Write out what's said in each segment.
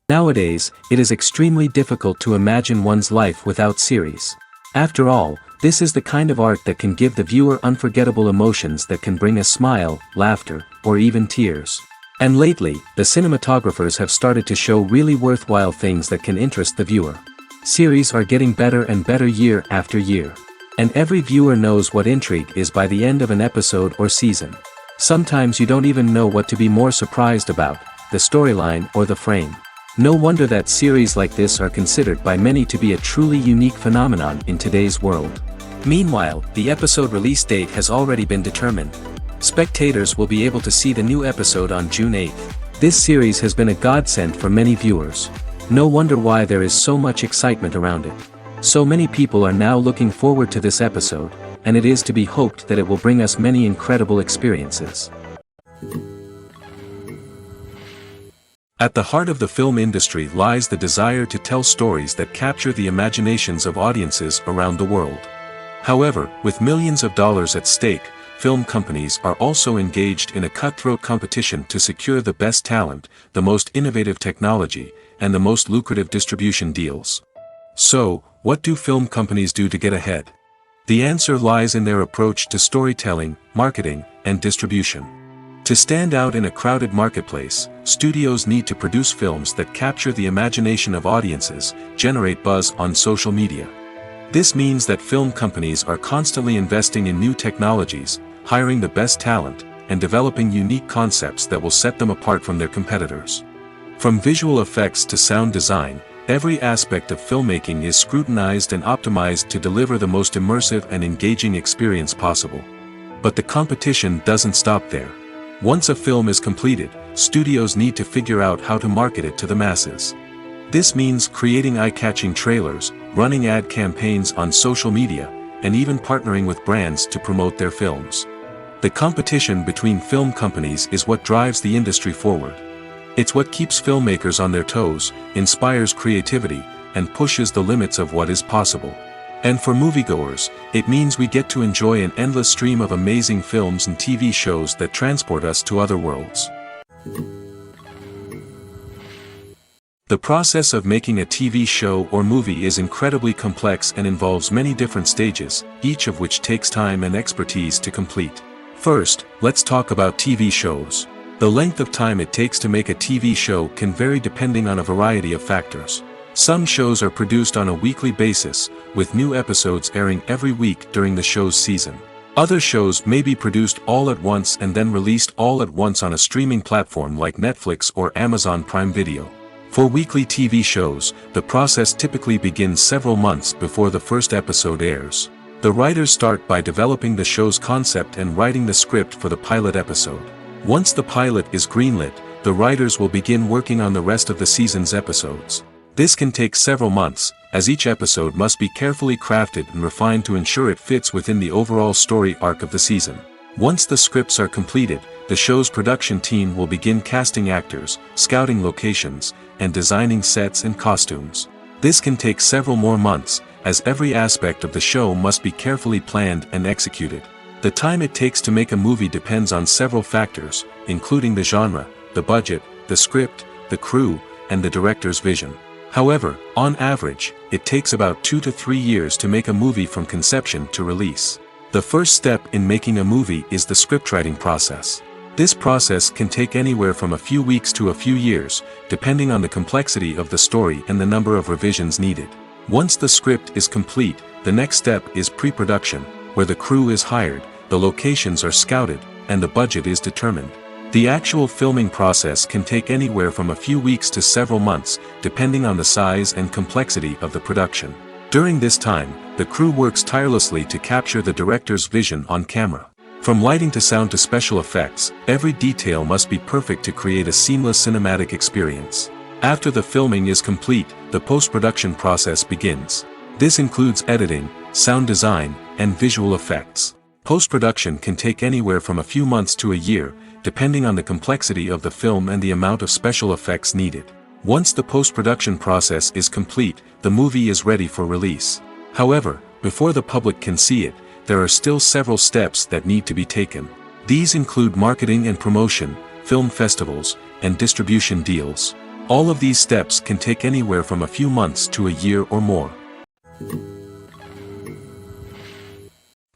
Nowadays, it is extremely difficult to imagine one's life without series. After all, this is the kind of art that can give the viewer unforgettable emotions that can bring a smile, laughter, or even tears. And lately, the cinematographers have started to show really worthwhile things that can interest the viewer. Series are getting better and better year after year. And every viewer knows what intrigue is by the end of an episode or season. Sometimes you don't even know what to be more surprised about, the storyline or the frame. No wonder that series like this are considered by many to be a truly unique phenomenon in today's world. Meanwhile, the episode release date has already been determined. Spectators will be able to see the new episode on June 8th. This series has been a godsend for many viewers. No wonder why there is so much excitement around it. So many people are now looking forward to this episode, and it is to be hoped that it will bring us many incredible experiences. At the heart of the film industry lies the desire to tell stories that capture the imaginations of audiences around the world. However, with millions of dollars at stake, film companies are also engaged in a cutthroat competition to secure the best talent, the most innovative technology, and the most lucrative distribution deals. So, what do film companies do to get ahead? The answer lies in their approach to storytelling, marketing, and distribution. To stand out in a crowded marketplace, studios need to produce films that capture the imagination of audiences, generate buzz on social media. This means that film companies are constantly investing in new technologies, hiring the best talent, and developing unique concepts that will set them apart from their competitors. From visual effects to sound design, every aspect of filmmaking is scrutinized and optimized to deliver the most immersive and engaging experience possible. But the competition doesn't stop there. Once a film is completed, studios need to figure out how to market it to the masses. This means creating eye-catching trailers, running ad campaigns on social media, and even partnering with brands to promote their films. The competition between film companies is what drives the industry forward. It's what keeps filmmakers on their toes, inspires creativity, and pushes the limits of what is possible. And for moviegoers, it means we get to enjoy an endless stream of amazing films and TV shows that transport us to other worlds. The process of making a TV show or movie is incredibly complex and involves many different stages, each of which takes time and expertise to complete. First, let's talk about TV shows. The length of time it takes to make a TV show can vary depending on a variety of factors. Some shows are produced on a weekly basis, with new episodes airing every week during the show's season. Other shows may be produced all at once and then released all at once on a streaming platform like Netflix or Amazon Prime Video. For weekly TV shows, the process typically begins several months before the first episode airs. The writers start by developing the show's concept and writing the script for the pilot episode. Once the pilot is greenlit, the writers will begin working on the rest of the season's episodes. This can take several months, as each episode must be carefully crafted and refined to ensure it fits within the overall story arc of the season. Once the scripts are completed, the show's production team will begin casting actors, scouting locations, and designing sets and costumes. This can take several more months, as every aspect of the show must be carefully planned and executed. The time it takes to make a movie depends on several factors, including the genre, the budget, the script, the crew, and the director's vision. However, on average, it takes about 2 to 3 years to make a movie from conception to release. The first step in making a movie is the scriptwriting process. This process can take anywhere from a few weeks to a few years, depending on the complexity of the story and the number of revisions needed. Once the script is complete, the next step is pre-production, where the crew is hired, the locations are scouted, and the budget is determined. The actual filming process can take anywhere from a few weeks to several months, depending on the size and complexity of the production. During this time, the crew works tirelessly to capture the director's vision on camera. From lighting to sound to special effects, every detail must be perfect to create a seamless cinematic experience. After the filming is complete, the post-production process begins. This includes editing, sound design, and visual effects. Post-production can take anywhere from a few months to a year, depending on the complexity of the film and the amount of special effects needed. Once the post-production process is complete, the movie is ready for release. However, before the public can see it, there are still several steps that need to be taken. These include marketing and promotion, film festivals, and distribution deals. All of these steps can take anywhere from a few months to a year or more.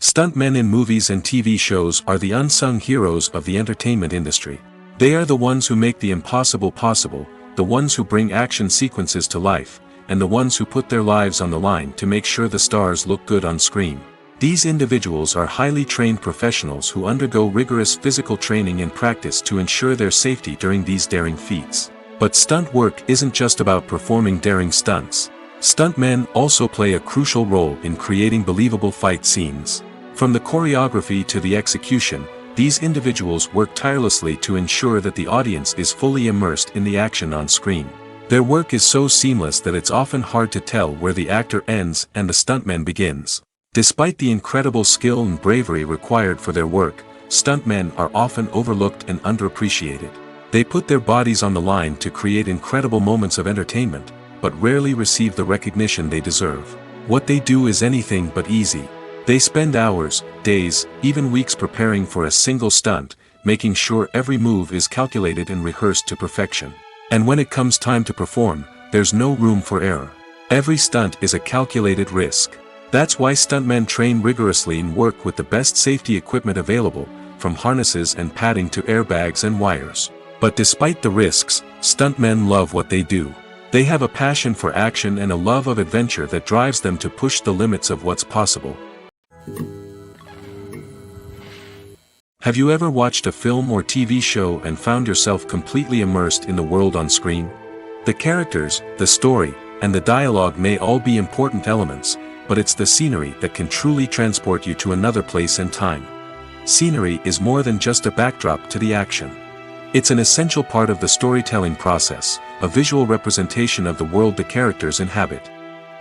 Stuntmen in movies and TV shows are the unsung heroes of the entertainment industry. They are the ones who make the impossible possible, the ones who bring action sequences to life, and the ones who put their lives on the line to make sure the stars look good on screen. These individuals are highly trained professionals who undergo rigorous physical training and practice to ensure their safety during these daring feats. But stunt work isn't just about performing daring stunts. Stuntmen also play a crucial role in creating believable fight scenes. From the choreography to the execution, these individuals work tirelessly to ensure that the audience is fully immersed in the action on screen. Their work is so seamless that it's often hard to tell where the actor ends and the stuntman begins. Despite the incredible skill and bravery required for their work, stuntmen are often overlooked and underappreciated. They put their bodies on the line to create incredible moments of entertainment, but rarely receive the recognition they deserve. What they do is anything but easy. They spend hours, days, even weeks preparing for a single stunt, making sure every move is calculated and rehearsed to perfection. And when it comes time to perform, there's no room for error. Every stunt is a calculated risk. That's why stuntmen train rigorously and work with the best safety equipment available, from harnesses and padding to airbags and wires. But despite the risks, stuntmen love what they do. They have a passion for action and a love of adventure that drives them to push the limits of what's possible. Have you ever watched a film or TV show and found yourself completely immersed in the world on screen? The characters, the story, and the dialogue may all be important elements, but it's the scenery that can truly transport you to another place and time. Scenery is more than just a backdrop to the action. It's an essential part of the storytelling process, a visual representation of the world the characters inhabit.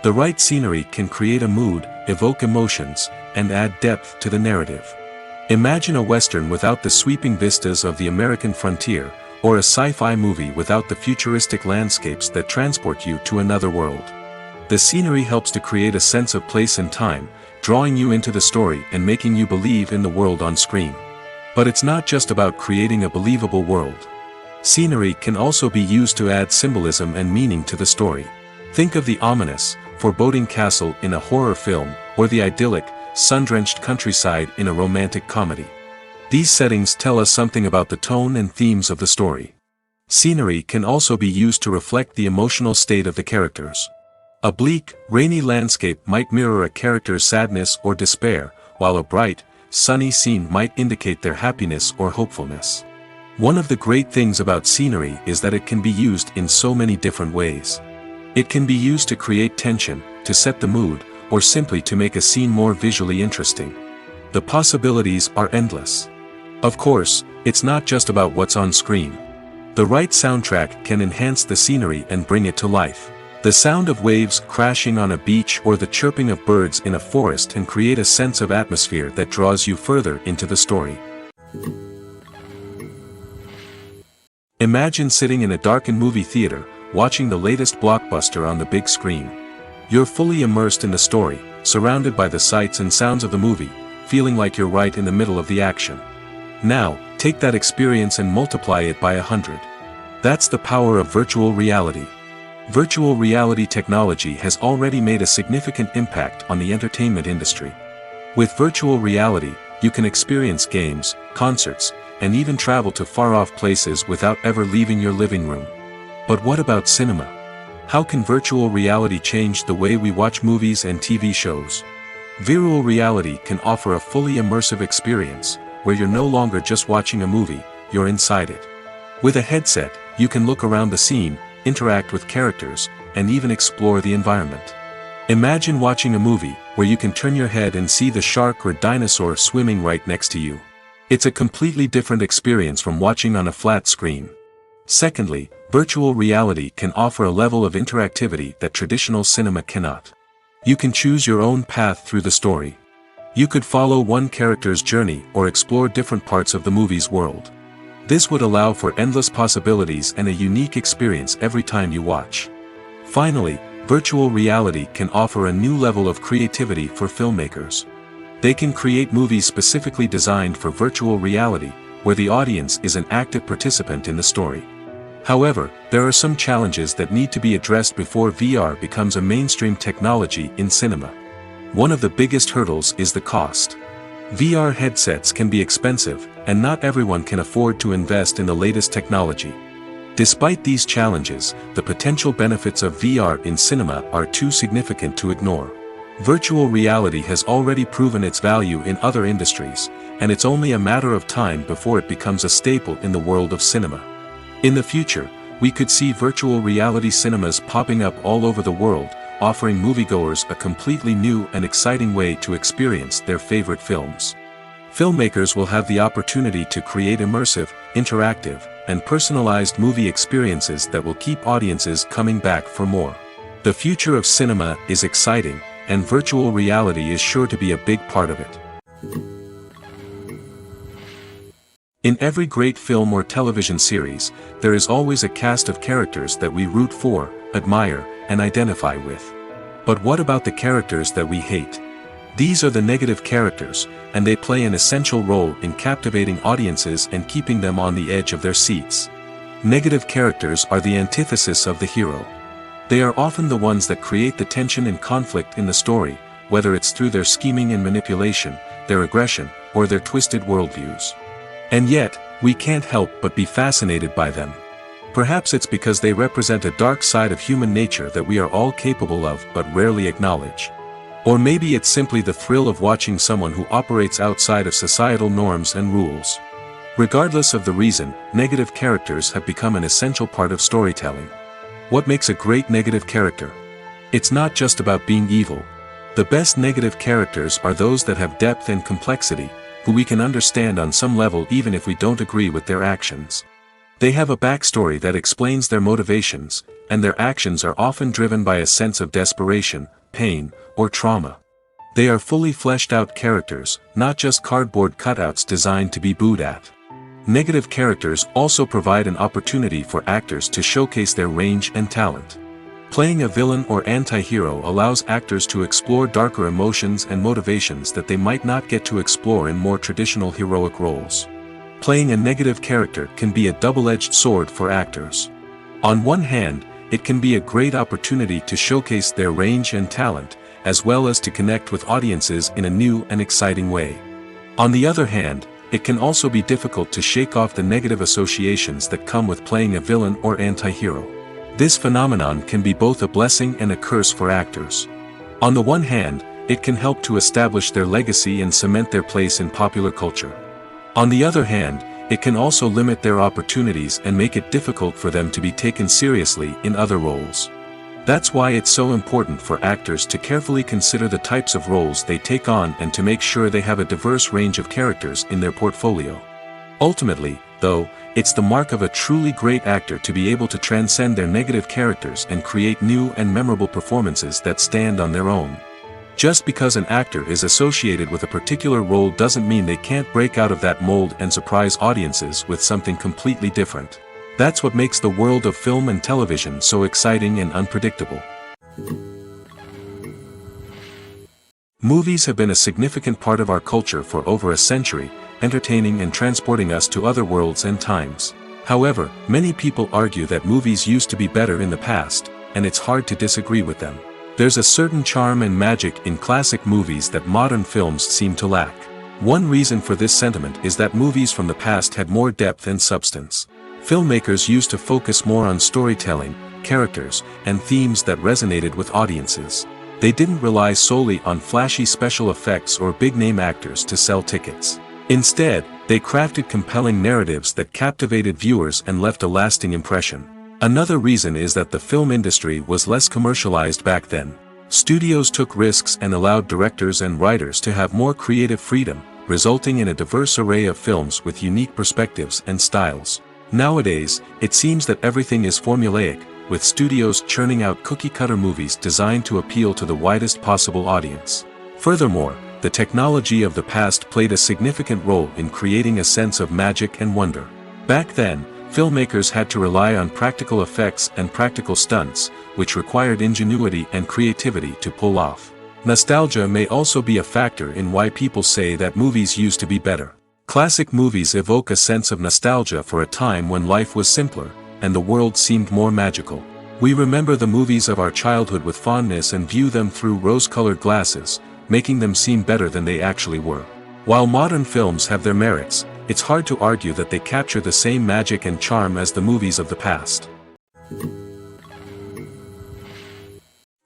The right scenery can create a mood, evoke emotions, and add depth to the narrative. Imagine a Western without the sweeping vistas of the American frontier, or a sci-fi movie without the futuristic landscapes that transport you to another world. The scenery helps to create a sense of place and time, drawing you into the story and making you believe in the world on screen. But it's not just about creating a believable world. Scenery can also be used to add symbolism and meaning to the story. Think of the ominous, foreboding castle in a horror film, or the idyllic, sun-drenched countryside in a romantic comedy. These settings tell us something about the tone and themes of the story. Scenery can also be used to reflect the emotional state of the characters. A bleak, rainy landscape might mirror a character's sadness or despair, while a bright, sunny scene might indicate their happiness or hopefulness. One of the great things about scenery is that it can be used in so many different ways. It can be used to create tension, to set the mood, or simply to make a scene more visually interesting. The possibilities are endless. Of course, it's not just about what's on screen. The right soundtrack can enhance the scenery and bring it to life. The sound of waves crashing on a beach or the chirping of birds in a forest can create a sense of atmosphere that draws you further into the story. Imagine sitting in a darkened movie theater, watching the latest blockbuster on the big screen. You're fully immersed in the story, surrounded by the sights and sounds of the movie, feeling like you're right in the middle of the action. Now, take that experience and multiply it by 100. That's the power of virtual reality. Virtual reality technology has already made a significant impact on the entertainment industry. With virtual reality, you can experience games, concerts, and even travel to far-off places without ever leaving your living room. But what about cinema? How can virtual reality change the way we watch movies and TV shows? Virtual reality can offer a fully immersive experience, where you're no longer just watching a movie, you're inside it. With a headset, you can look around the scene, interact with characters, and even explore the environment. Imagine watching a movie, where you can turn your head and see the shark or dinosaur swimming right next to you. It's a completely different experience from watching on a flat screen. Secondly, virtual reality can offer a level of interactivity that traditional cinema cannot. You can choose your own path through the story. You could follow one character's journey or explore different parts of the movie's world. This would allow for endless possibilities and a unique experience every time you watch. Finally, virtual reality can offer a new level of creativity for filmmakers. They can create movies specifically designed for virtual reality, where the audience is an active participant in the story. However, there are some challenges that need to be addressed before VR becomes a mainstream technology in cinema. One of the biggest hurdles is the cost. VR headsets can be expensive, and not everyone can afford to invest in the latest technology. Despite these challenges, the potential benefits of VR in cinema are too significant to ignore. Virtual reality has already proven its value in other industries, and it's only a matter of time before it becomes a staple in the world of cinema. In the future, we could see virtual reality cinemas popping up all over the world, offering moviegoers a completely new and exciting way to experience their favorite films. Filmmakers will have the opportunity to create immersive, interactive, and personalized movie experiences that will keep audiences coming back for more. The future of cinema is exciting, and virtual reality is sure to be a big part of it. In every great film or television series, there is always a cast of characters that we root for, admire, and identify with. But what about the characters that we hate? These are the negative characters, and they play an essential role in captivating audiences and keeping them on the edge of their seats. Negative characters are the antithesis of the hero. They are often the ones that create the tension and conflict in the story, whether it's through their scheming and manipulation, their aggression, or their twisted worldviews. And yet, we can't help but be fascinated by them. Perhaps it's because they represent a dark side of human nature that we are all capable of but rarely acknowledge. Or maybe it's simply the thrill of watching someone who operates outside of societal norms and rules. Regardless of the reason, negative characters have become an essential part of storytelling. What makes a great negative character? It's not just about being evil. The best negative characters are those that have depth and complexity, who we can understand on some level even if we don't agree with their actions. They have a backstory that explains their motivations, and their actions are often driven by a sense of desperation, pain, or trauma. They are fully fleshed out characters, not just cardboard cutouts designed to be booed at. Negative characters also provide an opportunity for actors to showcase their range and talent. Playing a villain or anti-hero allows actors to explore darker emotions and motivations that they might not get to explore in more traditional heroic roles. Playing a negative character can be a double-edged sword for actors. On one hand, it can be a great opportunity to showcase their range and talent, as well as to connect with audiences in a new and exciting way. On the other hand, it can also be difficult to shake off the negative associations that come with playing a villain or anti-hero. This phenomenon can be both a blessing and a curse for actors. On the one hand, it can help to establish their legacy and cement their place in popular culture. On the other hand, it can also limit their opportunities and make it difficult for them to be taken seriously in other roles. That's why it's so important for actors to carefully consider the types of roles they take on and to make sure they have a diverse range of characters in their portfolio. Ultimately, though, it's the mark of a truly great actor to be able to transcend their negative characters and create new and memorable performances that stand on their own. Just because an actor is associated with a particular role doesn't mean they can't break out of that mold and surprise audiences with something completely different. That's what makes the world of film and television so exciting and unpredictable. Movies have been a significant part of our culture for over a century, entertaining and transporting us to other worlds and times. However, many people argue that movies used to be better in the past, and it's hard to disagree with them. There's a certain charm and magic in classic movies that modern films seem to lack. One reason for this sentiment is that movies from the past had more depth and substance. Filmmakers used to focus more on storytelling, characters, and themes that resonated with audiences. They didn't rely solely on flashy special effects or big-name actors to sell tickets. Instead, they crafted compelling narratives that captivated viewers and left a lasting impression. Another reason is that the film industry was less commercialized back then. Studios took risks and allowed directors and writers to have more creative freedom, resulting in a diverse array of films with unique perspectives and styles. Nowadays, it seems that everything is formulaic, with studios churning out cookie-cutter movies designed to appeal to the widest possible audience. Furthermore, the technology of the past played a significant role in creating a sense of magic and wonder. Back then, filmmakers had to rely on practical effects and practical stunts, which required ingenuity and creativity to pull off. Nostalgia may also be a factor in why people say that movies used to be better. Classic movies evoke a sense of nostalgia for a time when life was simpler, and the world seemed more magical. We remember the movies of our childhood with fondness and view them through rose-colored glasses, making them seem better than they actually were. While modern films have their merits, it's hard to argue that they capture the same magic and charm as the movies of the past.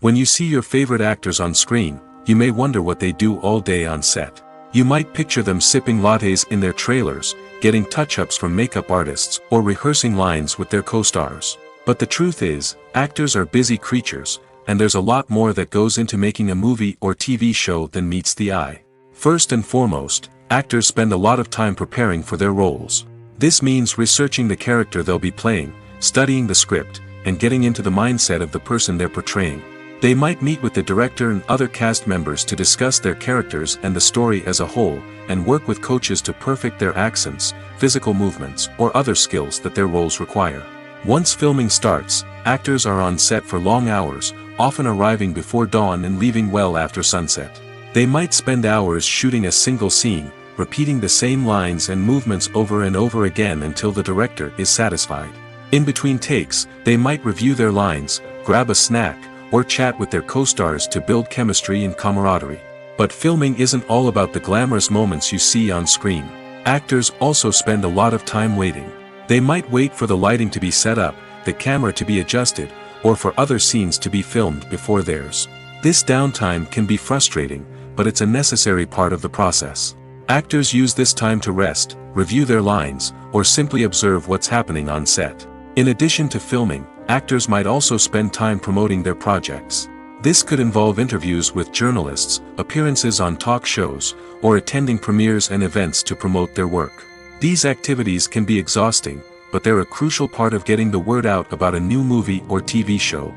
When you see your favorite actors on screen, you may wonder what they do all day on set. You might picture them sipping lattes in their trailers, getting touch-ups from makeup artists, or rehearsing lines with their co-stars. But the truth is, actors are busy creatures, and there's a lot more that goes into making a movie or TV show than meets the eye. First and foremost, actors spend a lot of time preparing for their roles. This means researching the character they'll be playing, studying the script, and getting into the mindset of the person they're portraying. They might meet with the director and other cast members to discuss their characters and the story as a whole, and work with coaches to perfect their accents, physical movements, or other skills that their roles require. Once filming starts, actors are on set for long hours, often arriving before dawn and leaving well after sunset. They might spend hours shooting a single scene, repeating the same lines and movements over and over again until the director is satisfied. In between takes, they might review their lines, grab a snack, or chat with their co-stars to build chemistry and camaraderie. But filming isn't all about the glamorous moments you see on screen. Actors also spend a lot of time waiting. They might wait for the lighting to be set up, the camera to be adjusted, or for other scenes to be filmed before theirs. This downtime can be frustrating, but it's a necessary part of the process. Actors use this time to rest, review their lines, or simply observe what's happening on set. In addition to filming, actors might also spend time promoting their projects. This could involve interviews with journalists, appearances on talk shows, or attending premieres and events to promote their work. These activities can be exhausting, but they're a crucial part of getting the word out about a new movie or TV show.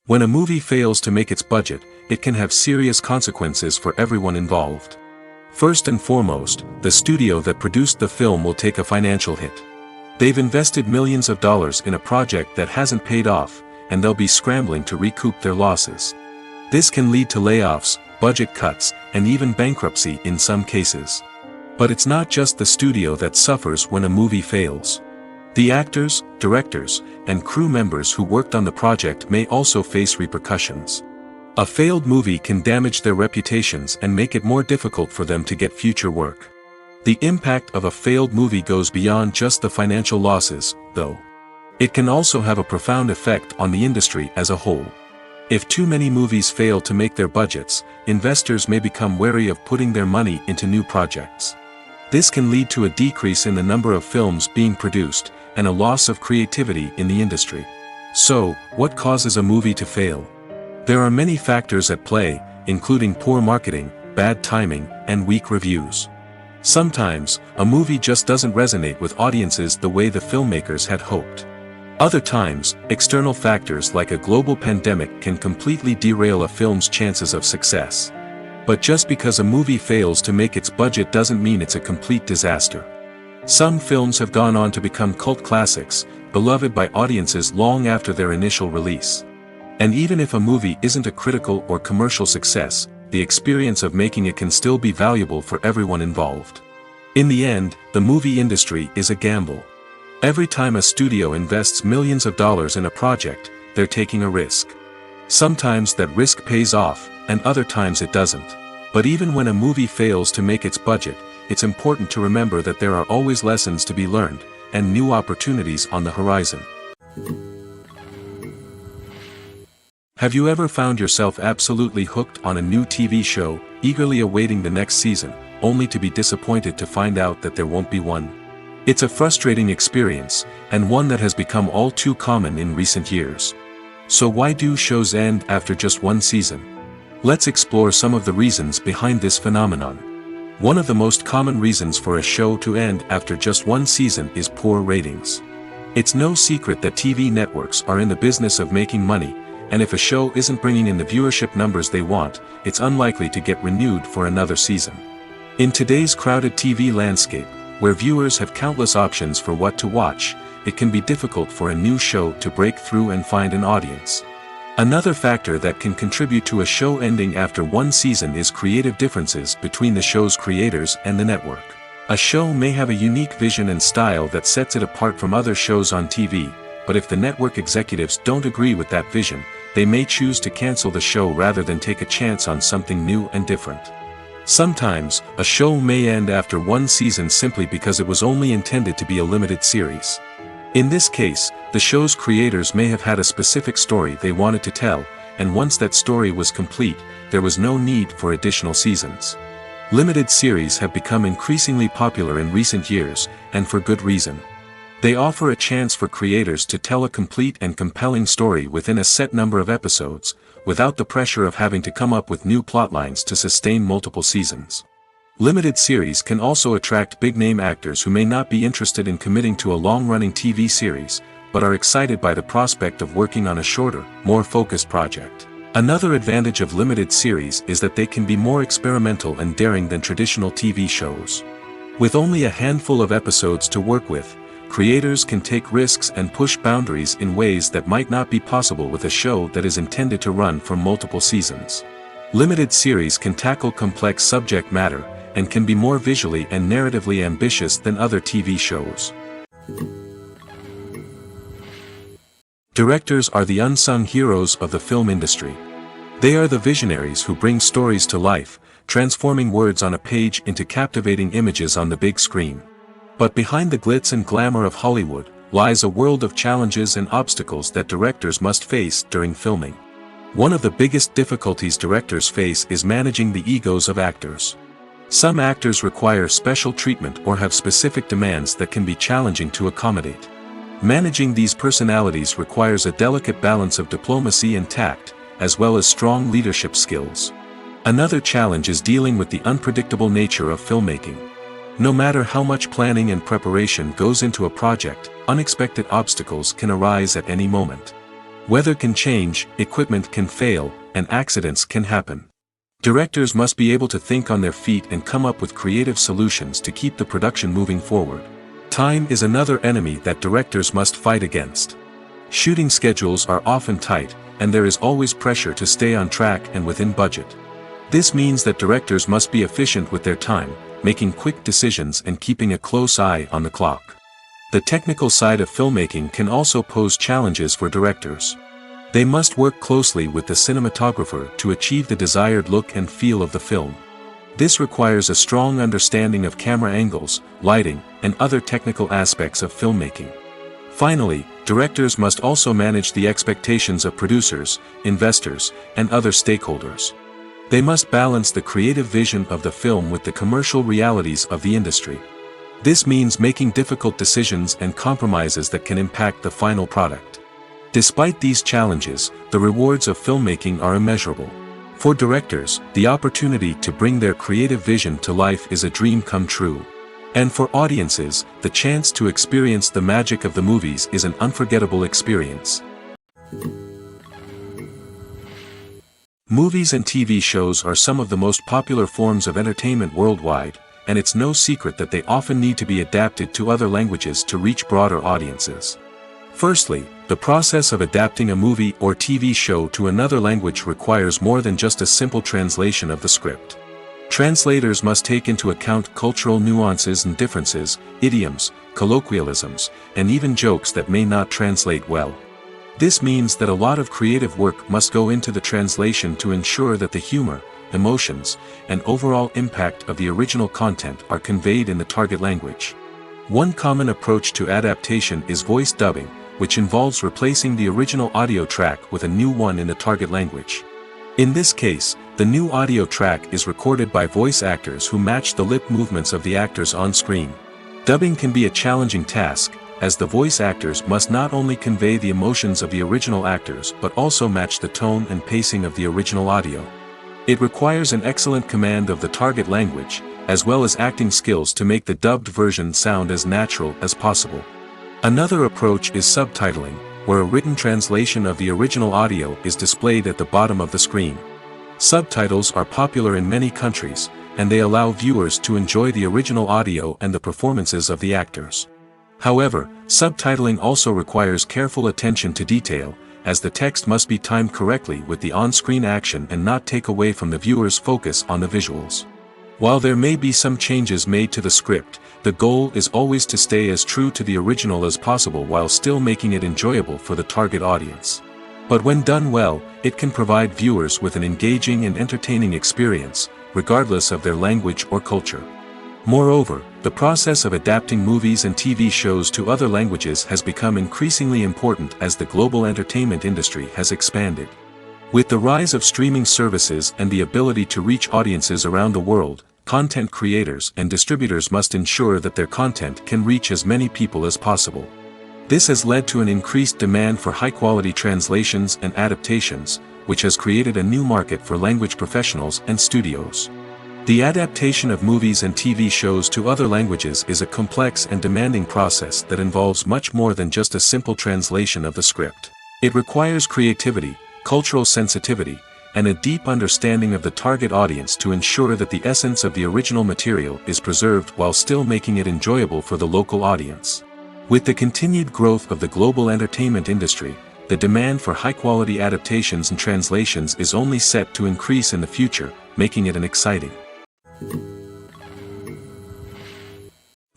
When a movie fails to make its budget, it can have serious consequences for everyone involved. First and foremost, the studio that produced the film will take a financial hit. They've invested millions of dollars in a project that hasn't paid off, and they'll be scrambling to recoup their losses. This can lead to layoffs, budget cuts, and even bankruptcy in some cases. But it's not just the studio that suffers when a movie fails. The actors, directors, and crew members who worked on the project may also face repercussions. A failed movie can damage their reputations and make it more difficult for them to get future work. The impact of a failed movie goes beyond just the financial losses, though. It can also have a profound effect on the industry as a whole. If too many movies fail to make their budgets, investors may become wary of putting their money into new projects. This can lead to a decrease in the number of films being produced, and a loss of creativity in the industry. So, what causes a movie to fail? There are many factors at play, including poor marketing, bad timing, and weak reviews. Sometimes, a movie just doesn't resonate with audiences the way the filmmakers had hoped. Other times, external factors like a global pandemic can completely derail a film's chances of success. But just because a movie fails to make its budget doesn't mean it's a complete disaster. Some films have gone on to become cult classics, beloved by audiences long after their initial release. And even if a movie isn't a critical or commercial success, the experience of making it can still be valuable for everyone involved. In the end, the movie industry is a gamble. Every time a studio invests millions of dollars in a project, they're taking a risk. Sometimes that risk pays off, and other times it doesn't. But even when a movie fails to make its budget, it's important to remember that there are always lessons to be learned, and new opportunities on the horizon. Have you ever found yourself absolutely hooked on a new TV show, eagerly awaiting the next season, only to be disappointed to find out that there won't be one? It's a frustrating experience, and one that has become all too common in recent years. So why do shows end after just one season? Let's explore some of the reasons behind this phenomenon. One of the most common reasons for a show to end after just one season is poor ratings. It's no secret that TV networks are in the business of making money, and if a show isn't bringing in the viewership numbers they want, it's unlikely to get renewed for another season. In today's crowded TV landscape, where viewers have countless options for what to watch, it can be difficult for a new show to break through and find an audience. Another factor that can contribute to a show ending after one season is creative differences between the show's creators and the network. A show may have a unique vision and style that sets it apart from other shows on TV, but if the network executives don't agree with that vision, they may choose to cancel the show rather than take a chance on something new and different. Sometimes, a show may end after one season simply because it was only intended to be a limited series. In this case, the show's creators may have had a specific story they wanted to tell, and once that story was complete, there was no need for additional seasons. Limited series have become increasingly popular in recent years, and for good reason. They offer a chance for creators to tell a complete and compelling story within a set number of episodes, without the pressure of having to come up with new plotlines to sustain multiple seasons. Limited series can also attract big-name actors who may not be interested in committing to a long-running TV series, but are excited by the prospect of working on a shorter, more focused project. Another advantage of limited series is that they can be more experimental and daring than traditional TV shows. With only a handful of episodes to work with, creators can take risks and push boundaries in ways that might not be possible with a show that is intended to run for multiple seasons. Limited series can tackle complex subject matter, and can be more visually and narratively ambitious than other TV shows. Directors are the unsung heroes of the film industry. They are the visionaries who bring stories to life, transforming words on a page into captivating images on the big screen. But behind the glitz and glamour of Hollywood, lies a world of challenges and obstacles that directors must face during filming. One of the biggest difficulties directors face is managing the egos of actors. Some actors require special treatment or have specific demands that can be challenging to accommodate. Managing these personalities requires a delicate balance of diplomacy and tact, as well as strong leadership skills. Another challenge is dealing with the unpredictable nature of filmmaking. No matter how much planning and preparation goes into a project, unexpected obstacles can arise at any moment. Weather can change, equipment can fail, and accidents can happen. Directors must be able to think on their feet and come up with creative solutions to keep the production moving forward. Time is another enemy that directors must fight against. Shooting schedules are often tight, and there is always pressure to stay on track and within budget. This means that directors must be efficient with their time, making quick decisions and keeping a close eye on the clock. The technical side of filmmaking can also pose challenges for directors. They must work closely with the cinematographer to achieve the desired look and feel of the film. This requires a strong understanding of camera angles, lighting, and other technical aspects of filmmaking. Finally, directors must also manage the expectations of producers, investors, and other stakeholders. They must balance the creative vision of the film with the commercial realities of the industry. This means making difficult decisions and compromises that can impact the final product. Despite these challenges, the rewards of filmmaking are immeasurable. For directors, the opportunity to bring their creative vision to life is a dream come true. And for audiences, the chance to experience the magic of the movies is an unforgettable experience. Movies and TV shows are some of the most popular forms of entertainment worldwide, and it's no secret that they often need to be adapted to other languages to reach broader audiences. Firstly, the process of adapting a movie or TV show to another language requires more than just a simple translation of the script. Translators must take into account cultural nuances and differences, idioms, colloquialisms, and even jokes that may not translate well. This means that a lot of creative work must go into the translation to ensure that the humor, emotions, and overall impact of the original content are conveyed in the target language. One common approach to adaptation is voice dubbing, which involves replacing the original audio track with a new one in the target language. In this case, the new audio track is recorded by voice actors who match the lip movements of the actors on screen. Dubbing can be a challenging task, as the voice actors must not only convey the emotions of the original actors but also match the tone and pacing of the original audio. It requires an excellent command of the target language, as well as acting skills to make the dubbed version sound as natural as possible. Another approach is subtitling, where a written translation of the original audio is displayed at the bottom of the screen. Subtitles are popular in many countries, and they allow viewers to enjoy the original audio and the performances of the actors. However, subtitling also requires careful attention to detail, as the text must be timed correctly with the on-screen action and not take away from the viewer's focus on the visuals. While there may be some changes made to the script, the goal is always to stay as true to the original as possible while still making it enjoyable for the target audience. But when done well, it can provide viewers with an engaging and entertaining experience, regardless of their language or culture. Moreover, the process of adapting movies and TV shows to other languages has become increasingly important as the global entertainment industry has expanded. With the rise of streaming services and the ability to reach audiences around the world, content creators and distributors must ensure that their content can reach as many people as possible. This has led to an increased demand for high-quality translations and adaptations, which has created a new market for language professionals and studios. The adaptation of movies and TV shows to other languages is a complex and demanding process that involves much more than just a simple translation of the script. It requires creativity, cultural sensitivity, and a deep understanding of the target audience to ensure that the essence of the original material is preserved while still making it enjoyable for the local audience. With the continued growth of the global entertainment industry, the demand for high-quality adaptations and translations is only set to increase in the future, making it an exciting.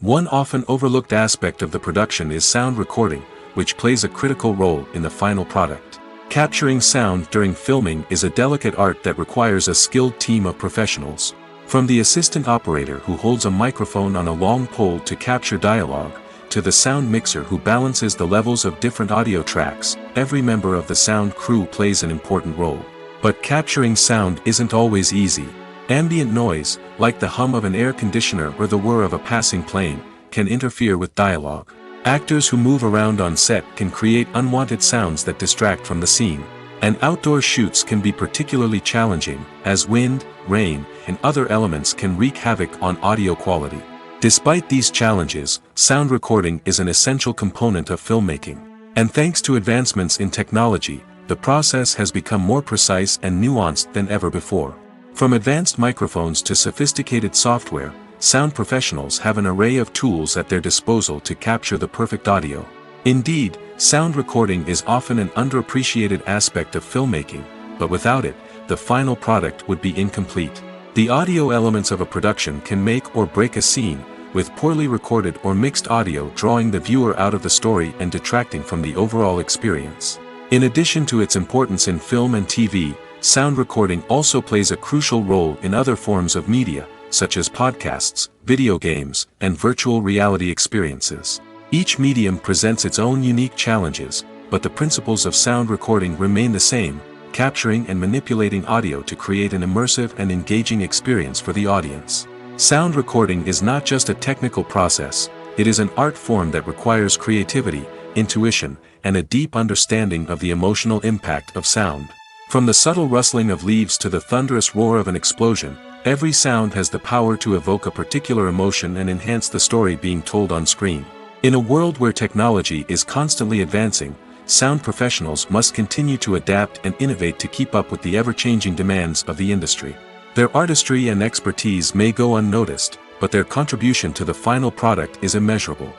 One often overlooked aspect of the production is sound recording, which plays a critical role in the final product. Capturing sound during filming is a delicate art that requires a skilled team of professionals. From the assistant operator who holds a microphone on a long pole to capture dialogue, to the sound mixer who balances the levels of different audio tracks, every member of the sound crew plays an important role. But capturing sound isn't always easy. Ambient noise, like the hum of an air conditioner or the whir of a passing plane, can interfere with dialogue. Actors who move around on set can create unwanted sounds that distract from the scene. And outdoor shoots can be particularly challenging, as wind, rain, and other elements can wreak havoc on audio quality. Despite these challenges, sound recording is an essential component of filmmaking. And thanks to advancements in technology, the process has become more precise and nuanced than ever before. From advanced microphones to sophisticated software, sound professionals have an array of tools at their disposal to capture the perfect audio. Indeed, sound recording is often an underappreciated aspect of filmmaking, but without it, the final product would be incomplete. The audio elements of a production can make or break a scene, with poorly recorded or mixed audio drawing the viewer out of the story and detracting from the overall experience. In addition to its importance in film and TV, sound recording also plays a crucial role in other forms of media, such as podcasts, video games, and virtual reality experiences. Each medium presents its own unique challenges, but the principles of sound recording remain the same, capturing and manipulating audio to create an immersive and engaging experience for the audience. Sound recording is not just a technical process, it is an art form that requires creativity, intuition, and a deep understanding of the emotional impact of sound. From the subtle rustling of leaves to the thunderous roar of an explosion, every sound has the power to evoke a particular emotion and enhance the story being told on screen. In a world where technology is constantly advancing, sound professionals must continue to adapt and innovate to keep up with the ever-changing demands of the industry. Their artistry and expertise may go unnoticed, but their contribution to the final product is immeasurable.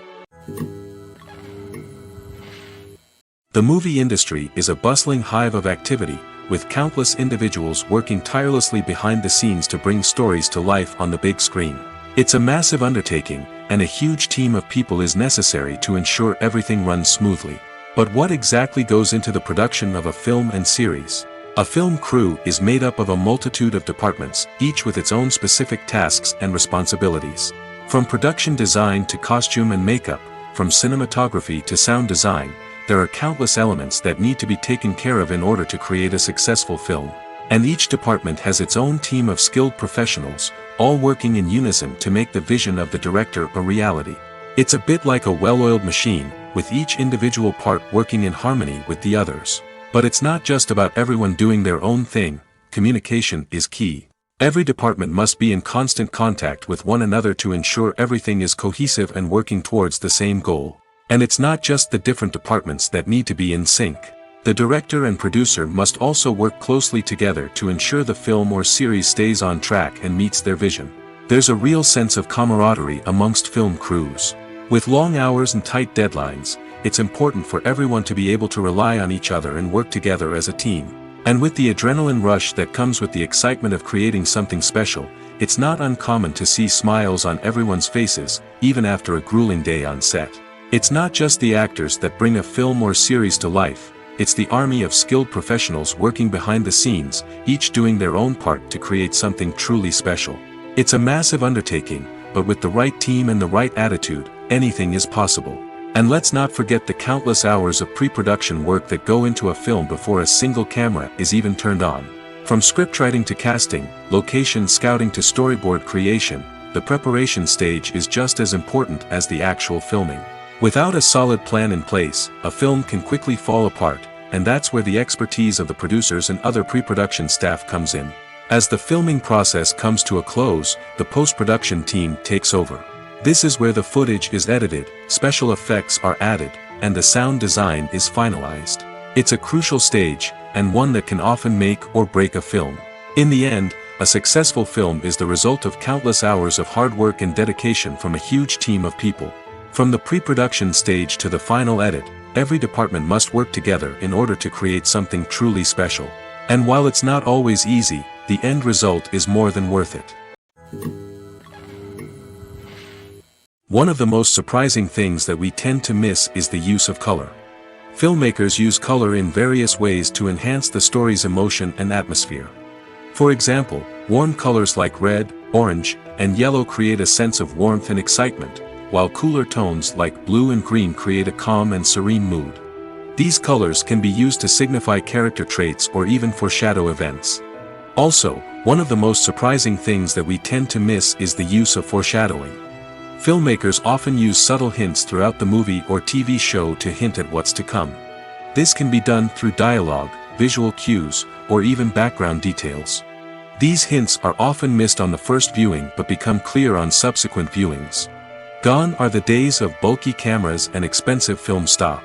The movie industry is a bustling hive of activity, with countless individuals working tirelessly behind the scenes to bring stories to life on the big screen. It's a massive undertaking, and a huge team of people is necessary to ensure everything runs smoothly. But what exactly goes into the production of a film and series? A film crew is made up of a multitude of departments, each with its own specific tasks and responsibilities. From production design to costume and makeup, from cinematography to sound design, there are countless elements that need to be taken care of in order to create a successful film. And each department has its own team of skilled professionals, all working in unison to make the vision of the director a reality. It's a bit like a well-oiled machine, with each individual part working in harmony with the others. But it's not just about everyone doing their own thing. Communication is key. Every department must be in constant contact with one another to ensure everything is cohesive and working towards the same goal. And it's not just the different departments that need to be in sync. The director and producer must also work closely together to ensure the film or series stays on track and meets their vision. There's a real sense of camaraderie amongst film crews. With long hours and tight deadlines, it's important for everyone to be able to rely on each other and work together as a team. And with the adrenaline rush that comes with the excitement of creating something special, it's not uncommon to see smiles on everyone's faces, even after a grueling day on set. It's not just the actors that bring a film or series to life, it's the army of skilled professionals working behind the scenes, each doing their own part to create something truly special. It's a massive undertaking, but with the right team and the right attitude, anything is possible. And let's not forget the countless hours of pre-production work that go into a film before a single camera is even turned on. From scriptwriting to casting, location scouting to storyboard creation, the preparation stage is just as important as the actual filming. Without a solid plan in place, a film can quickly fall apart, and that's where the expertise of the producers and other pre-production staff comes in. As the filming process comes to a close, the post-production team takes over. This is where the footage is edited, special effects are added, and the sound design is finalized. It's a crucial stage, and one that can often make or break a film. In the end, a successful film is the result of countless hours of hard work and dedication from a huge team of people. From the pre-production stage to the final edit, every department must work together in order to create something truly special. And while it's not always easy, the end result is more than worth it. One of the most surprising things that we tend to miss is the use of color. Filmmakers use color in various ways to enhance the story's emotion and atmosphere. For example, warm colors like red, orange, and yellow create a sense of warmth and excitement, while cooler tones like blue and green create a calm and serene mood. These colors can be used to signify character traits or even foreshadow events. Also, one of the most surprising things that we tend to miss is the use of foreshadowing. Filmmakers often use subtle hints throughout the movie or TV show to hint at what's to come. This can be done through dialogue, visual cues, or even background details. These hints are often missed on the first viewing but become clear on subsequent viewings. Gone are the days of bulky cameras and expensive film stock.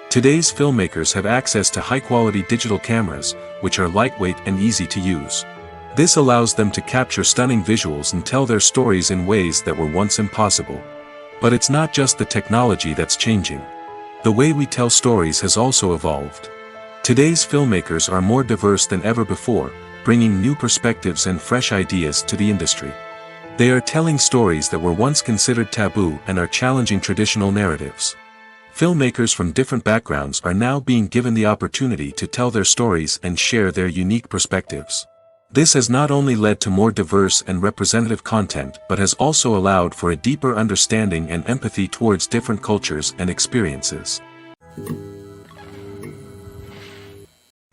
Today's filmmakers have access to high-quality digital cameras, which are lightweight and easy to use. This allows them to capture stunning visuals and tell their stories in ways that were once impossible. But it's not just the technology that's changing. The way we tell stories has also evolved. Today's filmmakers are more diverse than ever before, bringing new perspectives and fresh ideas to the industry. They are telling stories that were once considered taboo and are challenging traditional narratives. Filmmakers from different backgrounds are now being given the opportunity to tell their stories and share their unique perspectives. This has not only led to more diverse and representative content but has also allowed for a deeper understanding and empathy towards different cultures and experiences.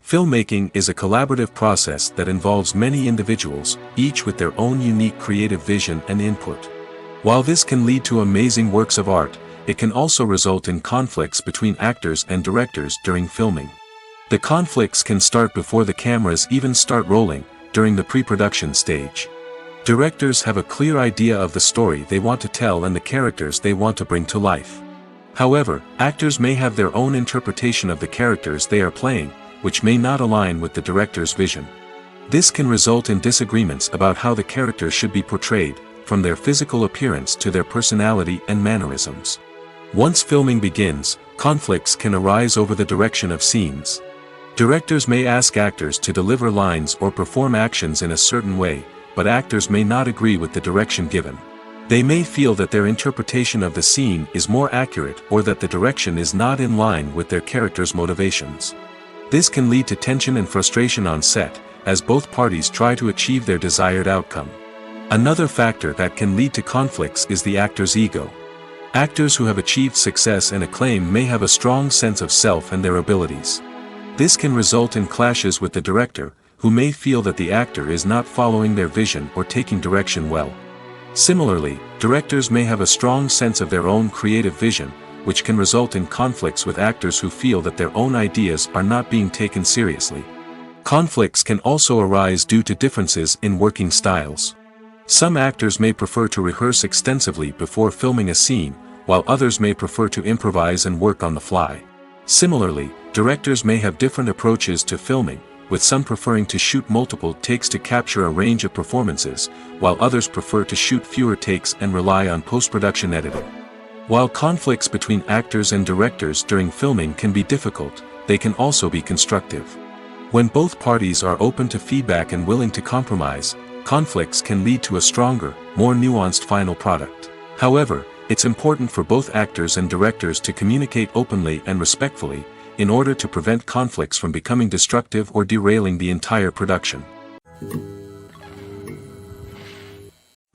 Filmmaking is a collaborative process that involves many individuals, each with their own unique creative vision and input. While this can lead to amazing works of art, it can also result in conflicts between actors and directors during filming. The conflicts can start before the cameras even start rolling, during the pre-production stage. Directors have a clear idea of the story they want to tell and the characters they want to bring to life. However, actors may have their own interpretation of the characters they are playing, which may not align with the director's vision. This can result in disagreements about how the characters should be portrayed, from their physical appearance to their personality and mannerisms. Once filming begins, conflicts can arise over the direction of scenes. Directors may ask actors to deliver lines or perform actions in a certain way, but actors may not agree with the direction given. They may feel that their interpretation of the scene is more accurate or that the direction is not in line with their character's motivations. This can lead to tension and frustration on set, as both parties try to achieve their desired outcome. Another factor that can lead to conflicts is the actor's ego. Actors who have achieved success and acclaim may have a strong sense of self and their abilities. This can result in clashes with the director, who may feel that the actor is not following their vision or taking direction well. Similarly, directors may have a strong sense of their own creative vision, which can result in conflicts with actors who feel that their own ideas are not being taken seriously. Conflicts can also arise due to differences in working styles. Some actors may prefer to rehearse extensively before filming a scene, while others may prefer to improvise and work on the fly. Similarly, directors may have different approaches to filming, with some preferring to shoot multiple takes to capture a range of performances, while others prefer to shoot fewer takes and rely on post-production editing. While conflicts between actors and directors during filming can be difficult, they can also be constructive. When both parties are open to feedback and willing to compromise, conflicts can lead to a stronger, more nuanced final product. However, it's important for both actors and directors to communicate openly and respectfully, in order to prevent conflicts from becoming destructive or derailing the entire production.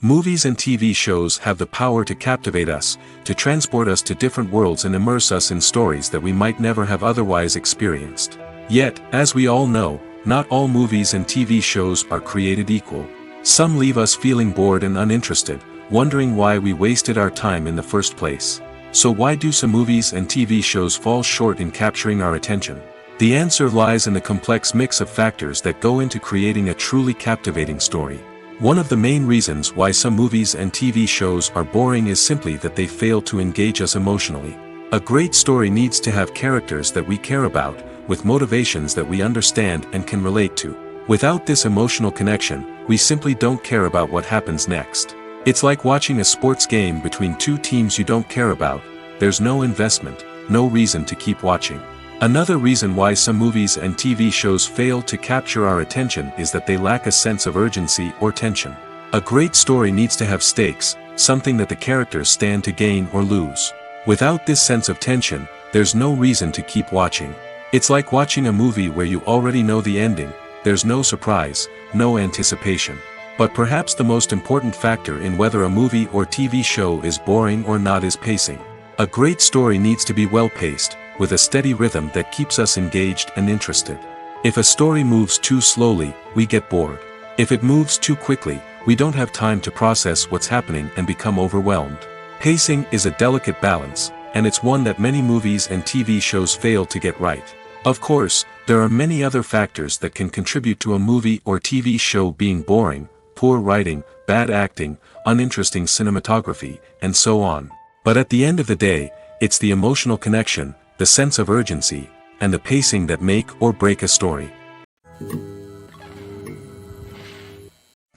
Movies and TV shows have the power to captivate us, to transport us to different worlds and immerse us in stories that we might never have otherwise experienced. Yet, as we all know, not all movies and TV shows are created equal. Some leave us feeling bored and uninterested, wondering why we wasted our time in the first place. So why do some movies and TV shows fall short in capturing our attention? The answer lies in the complex mix of factors that go into creating a truly captivating story. One of the main reasons why some movies and TV shows are boring is simply that they fail to engage us emotionally. A great story needs to have characters that we care about, with motivations that we understand and can relate to. Without this emotional connection, we simply don't care about what happens next. It's like watching a sports game between two teams you don't care about. There's no investment, no reason to keep watching. Another reason why some movies and TV shows fail to capture our attention is that they lack a sense of urgency or tension. A great story needs to have stakes, something that the characters stand to gain or lose. Without this sense of tension, there's no reason to keep watching. It's like watching a movie where you already know the ending. There's no surprise, no anticipation. But perhaps the most important factor in whether a movie or TV show is boring or not is pacing. A great story needs to be well-paced, with a steady rhythm that keeps us engaged and interested. If a story moves too slowly, we get bored. If it moves too quickly, we don't have time to process what's happening and become overwhelmed. Pacing is a delicate balance, and it's one that many movies and TV shows fail to get right. Of course, there are many other factors that can contribute to a movie or TV show being boring: poor writing, bad acting, uninteresting cinematography, and so on. But at the end of the day, it's the emotional connection, the sense of urgency, and the pacing that make or break a story.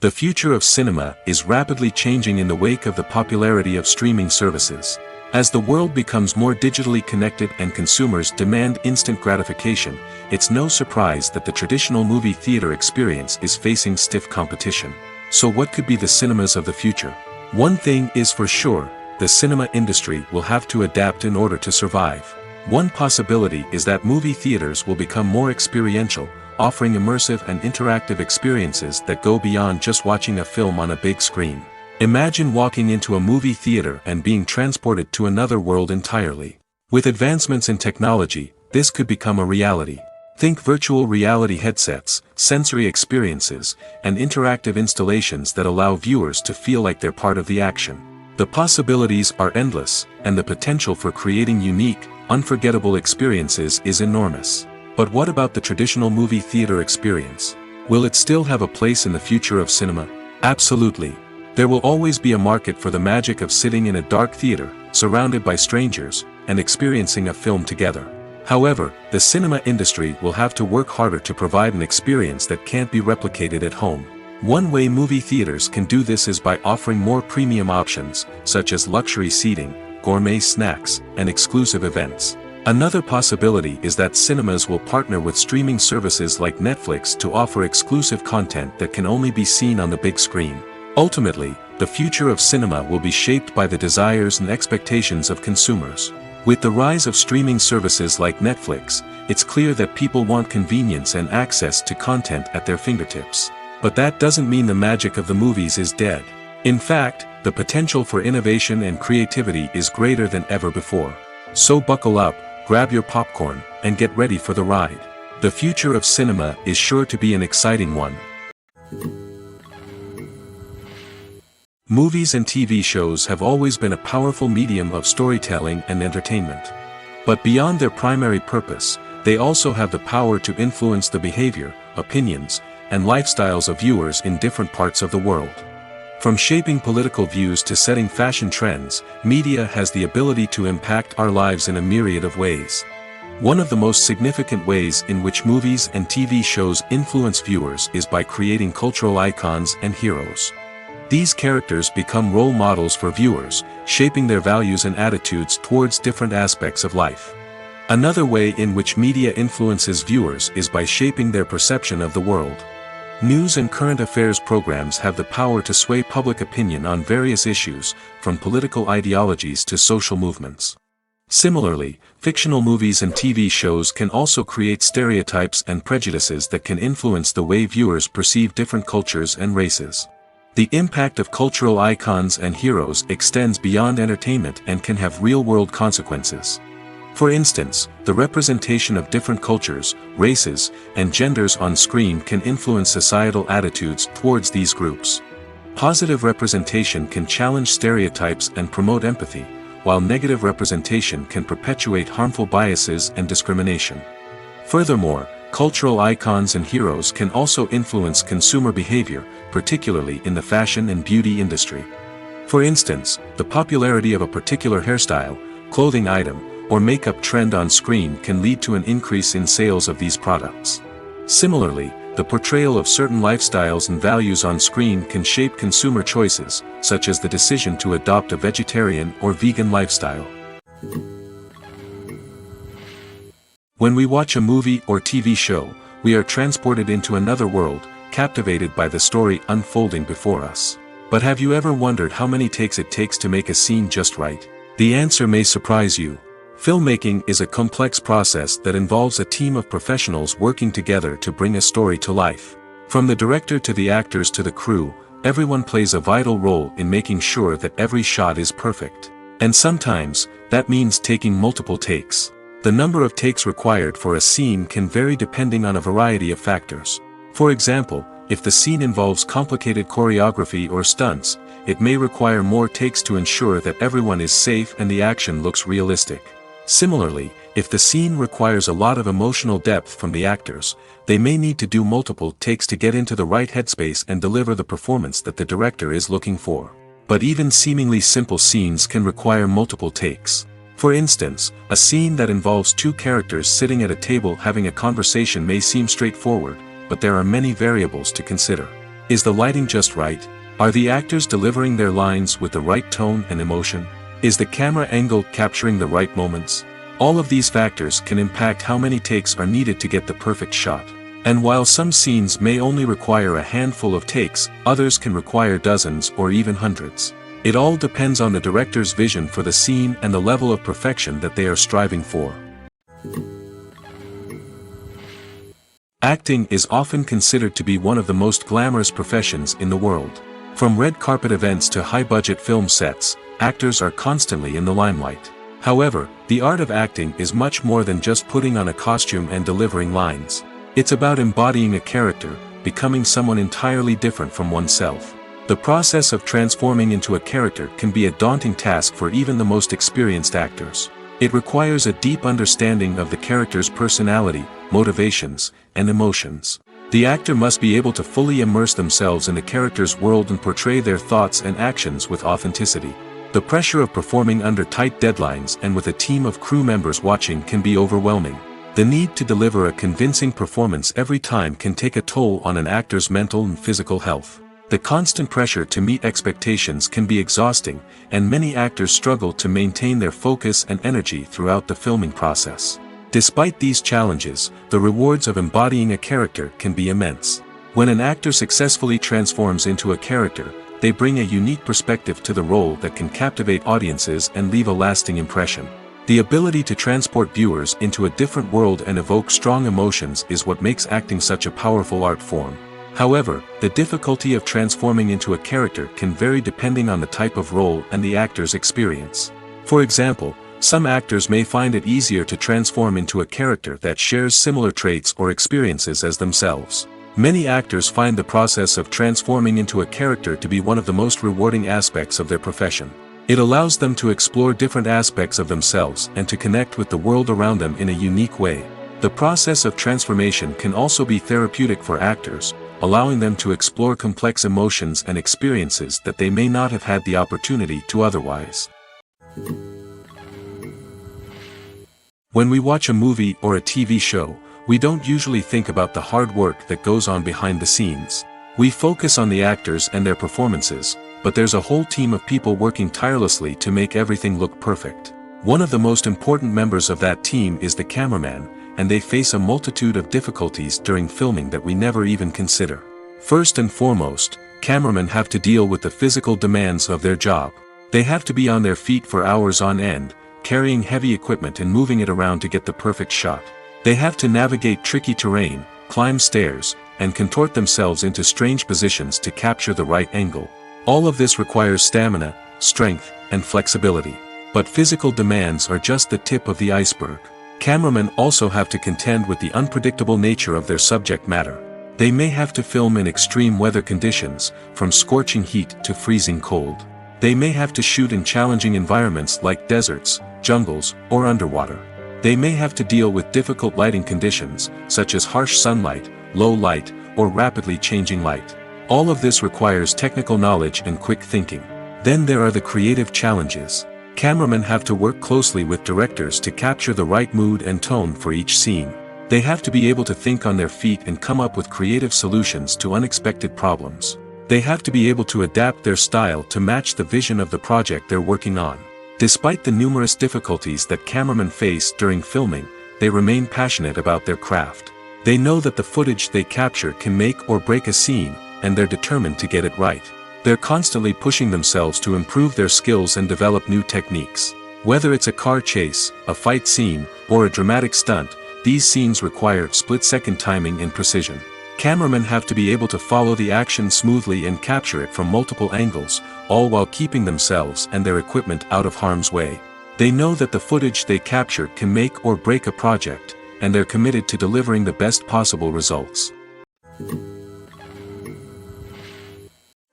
The future of cinema is rapidly changing in the wake of the popularity of streaming services. As the world becomes more digitally connected and consumers demand instant gratification, it's no surprise that the traditional movie theater experience is facing stiff competition. So what could be the cinemas of the future? One thing is for sure, the cinema industry will have to adapt in order to survive. One possibility is that movie theaters will become more experiential, offering immersive and interactive experiences that go beyond just watching a film on a big screen. Imagine walking into a movie theater and being transported to another world entirely. With advancements in technology, this could become a reality. Think virtual reality headsets, sensory experiences, and interactive installations that allow viewers to feel like they're part of the action. The possibilities are endless, and the potential for creating unique, unforgettable experiences is enormous. But what about the traditional movie theater experience? Will it still have a place in the future of cinema? Absolutely. There will always be a market for the magic of sitting in a dark theater, surrounded by strangers, and experiencing a film together. However, the cinema industry will have to work harder to provide an experience that can't be replicated at home. One way movie theaters can do this is by offering more premium options, such as luxury seating, gourmet snacks, and exclusive events. Another possibility is that cinemas will partner with streaming services like Netflix to offer exclusive content that can only be seen on the big screen. Ultimately, the future of cinema will be shaped by the desires and expectations of consumers. With the rise of streaming services like Netflix, it's clear that people want convenience and access to content at their fingertips. But that doesn't mean the magic of the movies is dead. In fact, the potential for innovation and creativity is greater than ever before. So buckle up, grab your popcorn, and get ready for the ride. The future of cinema is sure to be an exciting one. Movies and TV shows have always been a powerful medium of storytelling and entertainment. But beyond their primary purpose, they also have the power to influence the behavior, opinions, and lifestyles of viewers in different parts of the world. From shaping political views to setting fashion trends, media has the ability to impact our lives in a myriad of ways. One of the most significant ways in which movies and TV shows influence viewers is by creating cultural icons and heroes. These characters become role models for viewers, shaping their values and attitudes towards different aspects of life. Another way in which media influences viewers is by shaping their perception of the world. News and current affairs programs have the power to sway public opinion on various issues, from political ideologies to social movements. Similarly, fictional movies and TV shows can also create stereotypes and prejudices that can influence the way viewers perceive different cultures and races. The impact of cultural icons and heroes extends beyond entertainment and can have real-world consequences. For instance, the representation of different cultures, races, and genders on screen can influence societal attitudes towards these groups. Positive representation can challenge stereotypes and promote empathy, while negative representation can perpetuate harmful biases and discrimination. Furthermore, cultural icons and heroes can also influence consumer behavior, particularly in the fashion and beauty industry. For instance, the popularity of a particular hairstyle, clothing item, or makeup trend on screen can lead to an increase in sales of these products. Similarly, the portrayal of certain lifestyles and values on screen can shape consumer choices, such as the decision to adopt a vegetarian or vegan lifestyle. When we watch a movie or TV show, we are transported into another world, captivated by the story unfolding before us. But have you ever wondered how many takes it takes to make a scene just right? The answer may surprise you. Filmmaking is a complex process that involves a team of professionals working together to bring a story to life. From the director to the actors to the crew, everyone plays a vital role in making sure that every shot is perfect. And sometimes, that means taking multiple takes. The number of takes required for a scene can vary depending on a variety of factors. For example, if the scene involves complicated choreography or stunts, it may require more takes to ensure that everyone is safe and the action looks realistic. Similarly, if the scene requires a lot of emotional depth from the actors, they may need to do multiple takes to get into the right headspace and deliver the performance that the director is looking for. But even seemingly simple scenes can require multiple takes. For instance, a scene that involves two characters sitting at a table having a conversation may seem straightforward, but there are many variables to consider. Is the lighting just right? Are the actors delivering their lines with the right tone and emotion? Is the camera angle capturing the right moments? All of these factors can impact how many takes are needed to get the perfect shot. And while some scenes may only require a handful of takes, others can require dozens or even hundreds. It all depends on the director's vision for the scene and the level of perfection that they are striving for. Acting is often considered to be one of the most glamorous professions in the world. From red carpet events to high-budget film sets, actors are constantly in the limelight. However, the art of acting is much more than just putting on a costume and delivering lines. It's about embodying a character, becoming someone entirely different from oneself. The process of transforming into a character can be a daunting task for even the most experienced actors. It requires a deep understanding of the character's personality, motivations, and emotions. The actor must be able to fully immerse themselves in the character's world and portray their thoughts and actions with authenticity. The pressure of performing under tight deadlines and with a team of crew members watching can be overwhelming. The need to deliver a convincing performance every time can take a toll on an actor's mental and physical health. The constant pressure to meet expectations can be exhausting, and many actors struggle to maintain their focus and energy throughout the filming process. Despite these challenges, the rewards of embodying a character can be immense. When an actor successfully transforms into a character, they bring a unique perspective to the role that can captivate audiences and leave a lasting impression. The ability to transport viewers into a different world and evoke strong emotions is what makes acting such a powerful art form. However, the difficulty of transforming into a character can vary depending on the type of role and the actor's experience. For example, some actors may find it easier to transform into a character that shares similar traits or experiences as themselves. Many actors find the process of transforming into a character to be one of the most rewarding aspects of their profession. It allows them to explore different aspects of themselves and to connect with the world around them in a unique way. The process of transformation can also be therapeutic for actors, allowing them to explore complex emotions and experiences that they may not have had the opportunity to otherwise. When we watch a movie or a TV show, we don't usually think about the hard work that goes on behind the scenes. We focus on the actors and their performances, but there's a whole team of people working tirelessly to make everything look perfect. One of the most important members of that team is the cameraman, and they face a multitude of difficulties during filming that we never even consider. First and foremost, cameramen have to deal with the physical demands of their job. They have to be on their feet for hours on end, carrying heavy equipment and moving it around to get the perfect shot. They have to navigate tricky terrain, climb stairs, and contort themselves into strange positions to capture the right angle. All of this requires stamina, strength, and flexibility. But physical demands are just the tip of the iceberg. Cameramen also have to contend with the unpredictable nature of their subject matter. They may have to film in extreme weather conditions, from scorching heat to freezing cold. They may have to shoot in challenging environments like deserts, jungles, or underwater. They may have to deal with difficult lighting conditions, such as harsh sunlight, low light, or rapidly changing light. All of this requires technical knowledge and quick thinking. Then there are the creative challenges. Cameramen have to work closely with directors to capture the right mood and tone for each scene. They have to be able to think on their feet and come up with creative solutions to unexpected problems. They have to be able to adapt their style to match the vision of the project they're working on. Despite the numerous difficulties that cameramen face during filming, they remain passionate about their craft. They know that the footage they capture can make or break a scene, and they're determined to get it right. They're constantly pushing themselves to improve their skills and develop new techniques. Whether it's a car chase, a fight scene, or a dramatic stunt, these scenes require split-second timing and precision. Cameramen have to be able to follow the action smoothly and capture it from multiple angles, all while keeping themselves and their equipment out of harm's way. They know that the footage they capture can make or break a project, and they're committed to delivering the best possible results.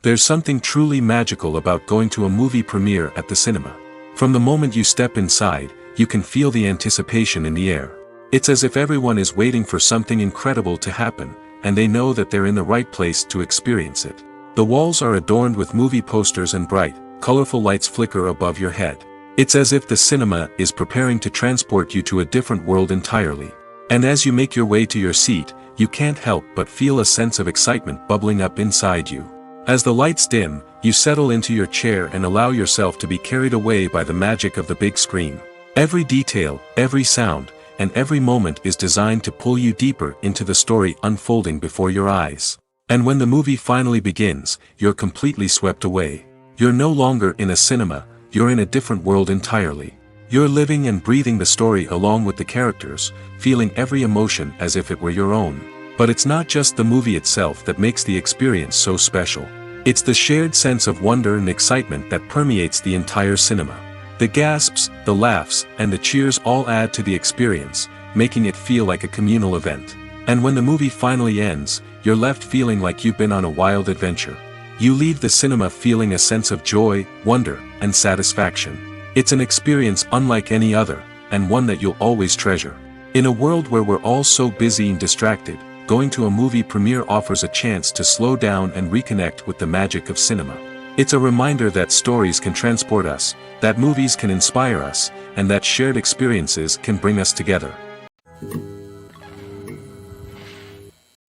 There's something truly magical about going to a movie premiere at the cinema. From the moment you step inside, you can feel the anticipation in the air. It's as if everyone is waiting for something incredible to happen, and they know that they're in the right place to experience it. The walls are adorned with movie posters and bright, colorful lights flicker above your head. It's as if the cinema is preparing to transport you to a different world entirely. And as you make your way to your seat, you can't help but feel a sense of excitement bubbling up inside you. As the lights dim, you settle into your chair and allow yourself to be carried away by the magic of the big screen. Every detail, every sound, and every moment is designed to pull you deeper into the story unfolding before your eyes. And when the movie finally begins, you're completely swept away. You're no longer in a cinema, you're in a different world entirely. You're living and breathing the story along with the characters, feeling every emotion as if it were your own. But it's not just the movie itself that makes the experience so special. It's the shared sense of wonder and excitement that permeates the entire cinema. The gasps, the laughs, and the cheers all add to the experience, making it feel like a communal event. And when the movie finally ends, you're left feeling like you've been on a wild adventure. You leave the cinema feeling a sense of joy, wonder, and satisfaction. It's an experience unlike any other, and one that you'll always treasure. In a world where we're all so busy and distracted, going to a movie premiere offers a chance to slow down and reconnect with the magic of cinema. It's a reminder that stories can transport us, that movies can inspire us, and that shared experiences can bring us together.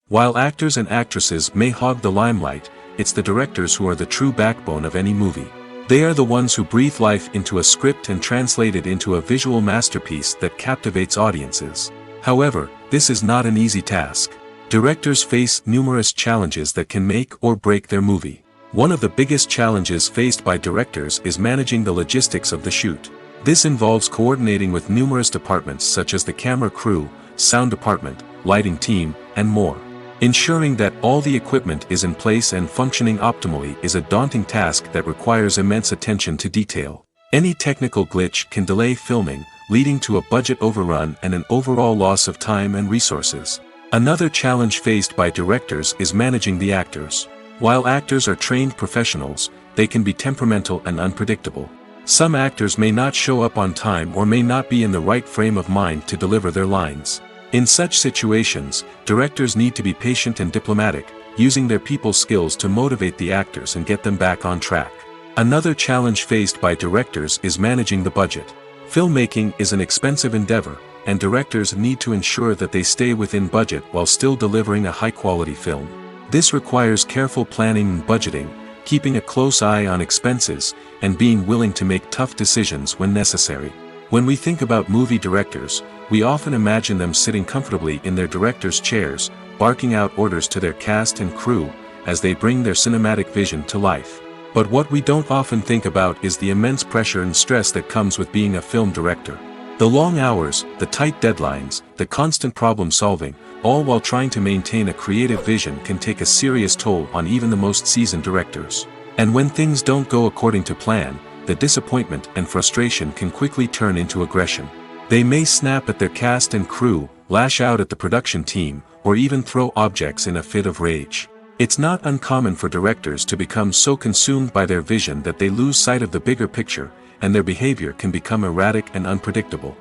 While actors and actresses may hog the limelight, it's the directors who are the true backbone of any movie. They are the ones who breathe life into a script and translate it into a visual masterpiece that captivates audiences. However, this is not an easy task. Directors face numerous challenges that can make or break their movie. One of the biggest challenges faced by directors is managing the logistics of the shoot. This involves coordinating with numerous departments such as the camera crew, sound department, lighting team, and more. Ensuring that all the equipment is in place and functioning optimally is a daunting task that requires immense attention to detail. Any technical glitch can delay filming, leading to a budget overrun and an overall loss of time and resources. Another challenge faced by directors is managing the actors. While actors are trained professionals, they can be temperamental and unpredictable. Some actors may not show up on time or may not be in the right frame of mind to deliver their lines. In such situations, directors need to be patient and diplomatic, using their people skills to motivate the actors and get them back on track. Another challenge faced by directors is managing the budget. Filmmaking is an expensive endeavor, and directors need to ensure that they stay within budget while still delivering a high-quality film. This requires careful planning and budgeting, keeping a close eye on expenses, and being willing to make tough decisions when necessary. When we think about movie directors, we often imagine them sitting comfortably in their director's chairs, barking out orders to their cast and crew, as they bring their cinematic vision to life. But what we don't often think about is the immense pressure and stress that comes with being a film director. The long hours, the tight deadlines, the constant problem solving, all while trying to maintain a creative vision can take a serious toll on even the most seasoned directors. And when things don't go according to plan, the disappointment and frustration can quickly turn into aggression. They may snap at their cast and crew, lash out at the production team, or even throw objects in a fit of rage. It's not uncommon for directors to become so consumed by their vision that they lose sight of the bigger picture, and their behavior can become erratic and unpredictable.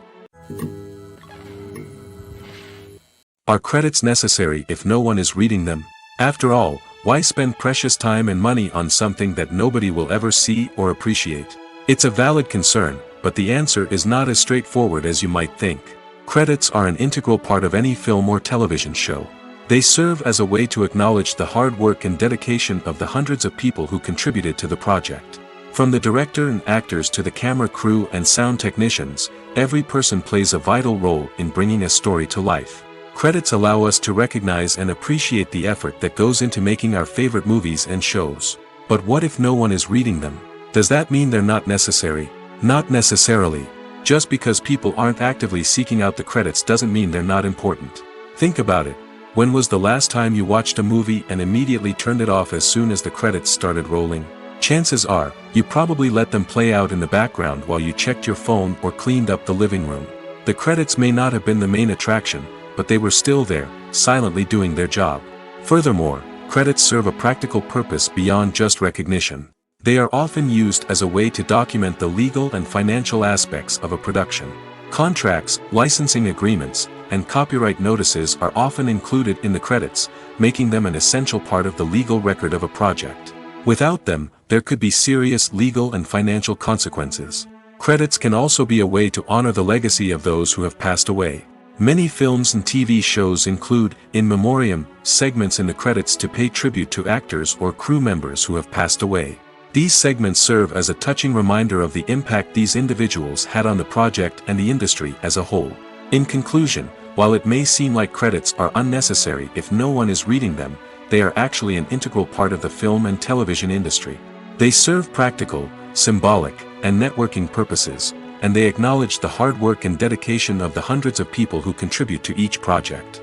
Are credits necessary if no one is reading them? After all, why spend precious time and money on something that nobody will ever see or appreciate? It's a valid concern, but the answer is not as straightforward as you might think. Credits are an integral part of any film or television show. They serve as a way to acknowledge the hard work and dedication of the hundreds of people who contributed to the project. From the director and actors to the camera crew and sound technicians, every person plays a vital role in bringing a story to life. Credits allow us to recognize and appreciate the effort that goes into making our favorite movies and shows. But what if no one is reading them? Does that mean they're not necessary? Not necessarily. Just because people aren't actively seeking out the credits doesn't mean they're not important. Think about it. When was the last time you watched a movie and immediately turned it off as soon as the credits started rolling? Chances are, you probably let them play out in the background while you checked your phone or cleaned up the living room. The credits may not have been the main attraction, but they were still there, silently doing their job. Furthermore, credits serve a practical purpose beyond just recognition. They are often used as a way to document the legal and financial aspects of a production. Contracts, licensing agreements, and copyright notices are often included in the credits, making them an essential part of the legal record of a project. Without them, there could be serious legal and financial consequences. Credits can also be a way to honor the legacy of those who have passed away. Many films and TV shows include, in memoriam, segments in the credits to pay tribute to actors or crew members who have passed away. These segments serve as a touching reminder of the impact these individuals had on the project and the industry as a whole. In conclusion, while it may seem like credits are unnecessary if no one is reading them, they are actually an integral part of the film and television industry. They serve practical, symbolic, and networking purposes, and they acknowledge the hard work and dedication of the hundreds of people who contribute to each project.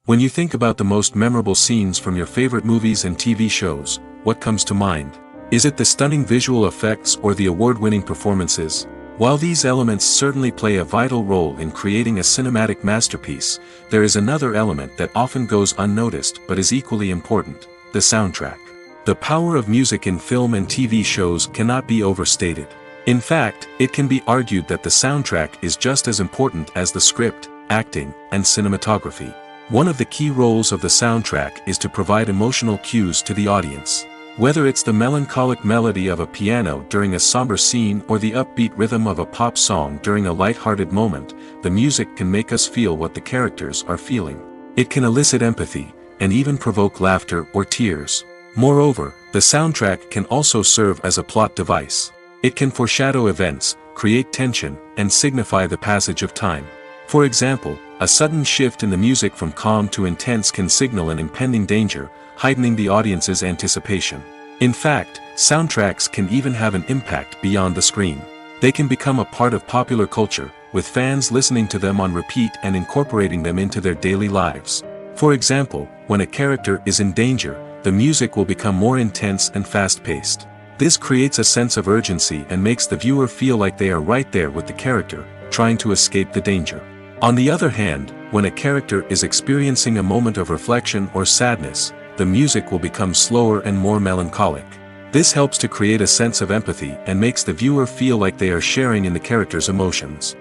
When you think about the most memorable scenes from your favorite movies and TV shows, what comes to mind? Is it the stunning visual effects or the award-winning performances? While these elements certainly play a vital role in creating a cinematic masterpiece, there is another element that often goes unnoticed but is equally important: the soundtrack. The power of music in film and TV shows cannot be overstated. In fact, it can be argued that the soundtrack is just as important as the script, acting, and cinematography. One of the key roles of the soundtrack is to provide emotional cues to the audience. Whether it's the melancholic melody of a piano during a somber scene or the upbeat rhythm of a pop song during a light-hearted moment, the music can make us feel what the characters are feeling. It can elicit empathy, and even provoke laughter or tears. Moreover, the soundtrack can also serve as a plot device. It can foreshadow events, create tension, and signify the passage of time. For example, A sudden shift in the music from calm to intense can signal an impending danger, heightening the audience's anticipation. In fact, soundtracks can even have an impact beyond the screen. They can become a part of popular culture, with fans listening to them on repeat and incorporating them into their daily lives. For example, when a character is in danger, the music will become more intense and fast-paced. This creates a sense of urgency and makes the viewer feel like they are right there with the character, trying to escape the danger. On the other hand, when a character is experiencing a moment of reflection or sadness, the music will become slower and more melancholic. This helps to create a sense of empathy and makes the viewer feel like they are sharing in the character's emotions.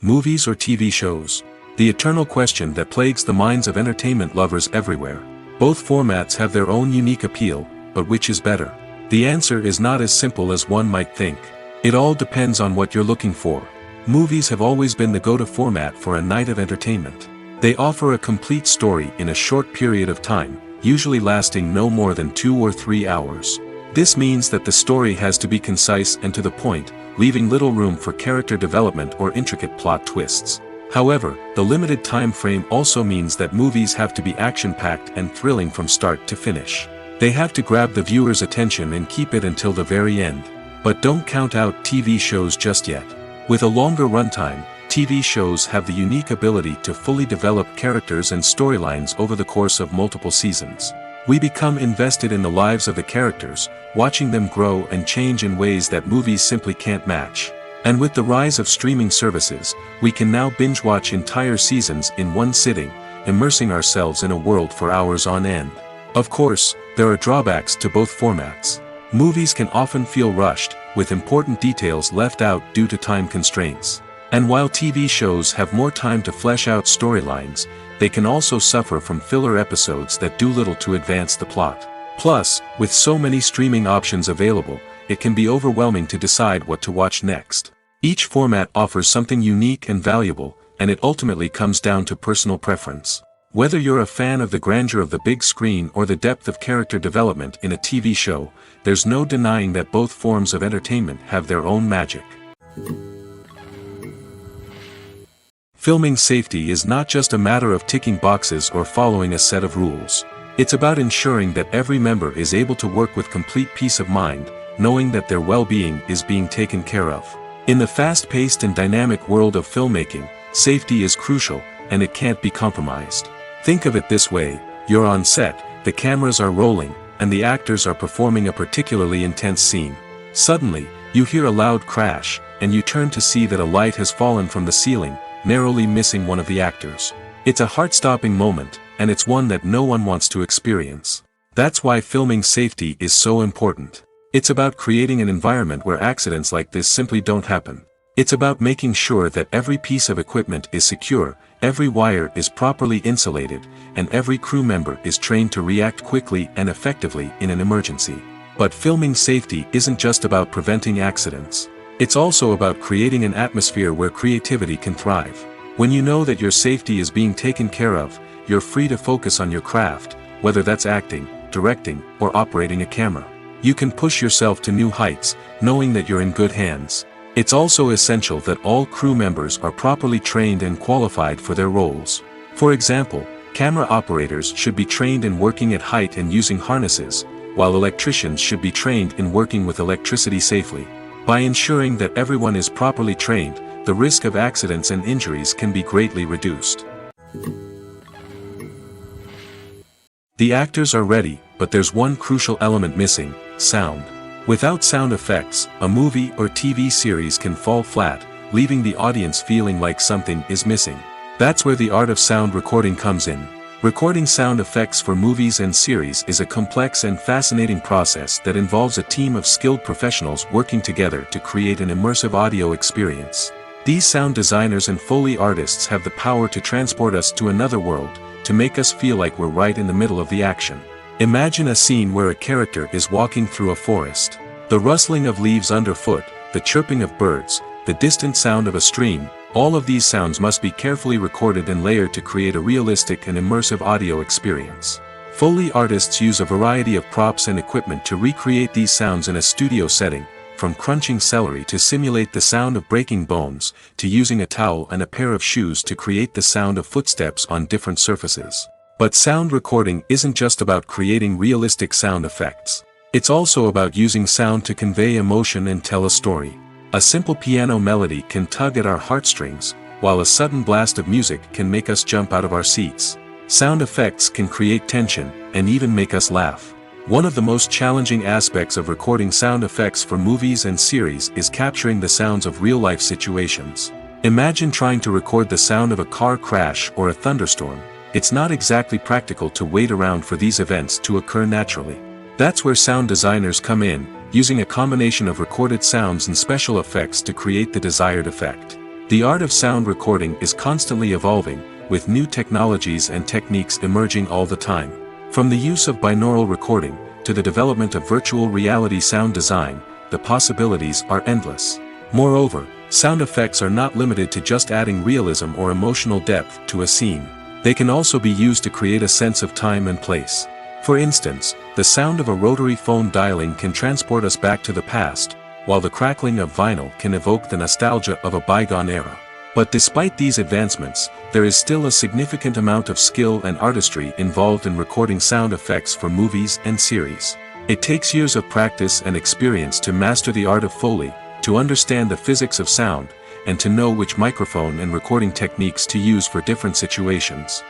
Movies or TV shows? The eternal question that plagues the minds of entertainment lovers everywhere. Both formats have their own unique appeal, but which is better? The answer is not as simple as one might think. It all depends on what you're looking for. Movies have always been the go-to format for a night of entertainment. They offer a complete story in a short period of time, usually lasting no more than 2 or 3 hours. This means that the story has to be concise and to the point, leaving little room for character development or intricate plot twists. However, the limited time frame also means that movies have to be action-packed and thrilling from start to finish. They have to grab the viewer's attention and keep it until the very end. But don't count out TV shows just yet. With a longer runtime, TV shows have the unique ability to fully develop characters and storylines over the course of multiple seasons. We become invested in the lives of the characters, watching them grow and change in ways that movies simply can't match. And with the rise of streaming services, we can now binge-watch entire seasons in one sitting, immersing ourselves in a world for hours on end. Of course, there are drawbacks to both formats. Movies can often feel rushed, with important details left out due to time constraints. And while TV shows have more time to flesh out storylines, they can also suffer from filler episodes that do little to advance the plot. Plus, with so many streaming options available, it can be overwhelming to decide what to watch next. Each format offers something unique and valuable, and it ultimately comes down to personal preference. Whether you're a fan of the grandeur of the big screen or the depth of character development in a TV show, there's no denying that both forms of entertainment have their own magic. Filming safety is not just a matter of ticking boxes or following a set of rules. It's about ensuring that every member is able to work with complete peace of mind, knowing that their well-being is being taken care of. In the fast-paced and dynamic world of filmmaking, safety is crucial, and it can't be compromised. Think of it this way: you're on set, the cameras are rolling, and the actors are performing a particularly intense scene. Suddenly, you hear a loud crash, and you turn to see that a light has fallen from the ceiling, narrowly missing one of the actors. It's a heart-stopping moment, and it's one that no one wants to experience. That's why filming safety is so important. It's about creating an environment where accidents like this simply don't happen. It's about making sure that every piece of equipment is secure, every wire is properly insulated, and every crew member is trained to react quickly and effectively in an emergency. But filming safety isn't just about preventing accidents. It's also about creating an atmosphere where creativity can thrive. When you know that your safety is being taken care of, you're free to focus on your craft, whether that's acting, directing, or operating a camera. You can push yourself to new heights, knowing that you're in good hands. It's also essential that all crew members are properly trained and qualified for their roles. For example, camera operators should be trained in working at height and using harnesses, while electricians should be trained in working with electricity safely. By ensuring that everyone is properly trained, the risk of accidents and injuries can be greatly reduced. The actors are ready, but there's one crucial element missing: sound. Without sound effects, a movie or TV series can fall flat, leaving the audience feeling like something is missing. That's where the art of sound recording comes in. Recording sound effects for movies and series is a complex and fascinating process that involves a team of skilled professionals working together to create an immersive audio experience. These sound designers and Foley artists have the power to transport us to another world, to make us feel like we're right in the middle of the action. Imagine a scene where a character is walking through a forest. The rustling of leaves underfoot, the chirping of birds, the distant sound of a stream, all of these sounds must be carefully recorded and layered to create a realistic and immersive audio experience. Foley artists use a variety of props and equipment to recreate these sounds in a studio setting, from crunching celery to simulate the sound of breaking bones, to using a towel and a pair of shoes to create the sound of footsteps on different surfaces. But sound recording isn't just about creating realistic sound effects. It's also about using sound to convey emotion and tell a story. A simple piano melody can tug at our heartstrings, while a sudden blast of music can make us jump out of our seats. Sound effects can create tension, and even make us laugh. One of the most challenging aspects of recording sound effects for movies and series is capturing the sounds of real-life situations. Imagine trying to record the sound of a car crash or a thunderstorm. It's not exactly practical to wait around for these events to occur naturally. That's where sound designers come in, using a combination of recorded sounds and special effects to create the desired effect. The art of sound recording is constantly evolving, with new technologies and techniques emerging all the time. From the use of binaural recording, to the development of virtual reality sound design, the possibilities are endless. Moreover, sound effects are not limited to just adding realism or emotional depth to a scene. They can also be used to create a sense of time and place. For instance, the sound of a rotary phone dialing can transport us back to the past, while the crackling of vinyl can evoke the nostalgia of a bygone era. But despite these advancements, there is still a significant amount of skill and artistry involved in recording sound effects for movies and series. It takes years of practice and experience to master the art of Foley, to understand the physics of sound, and to know which microphone and recording techniques to use for different situations.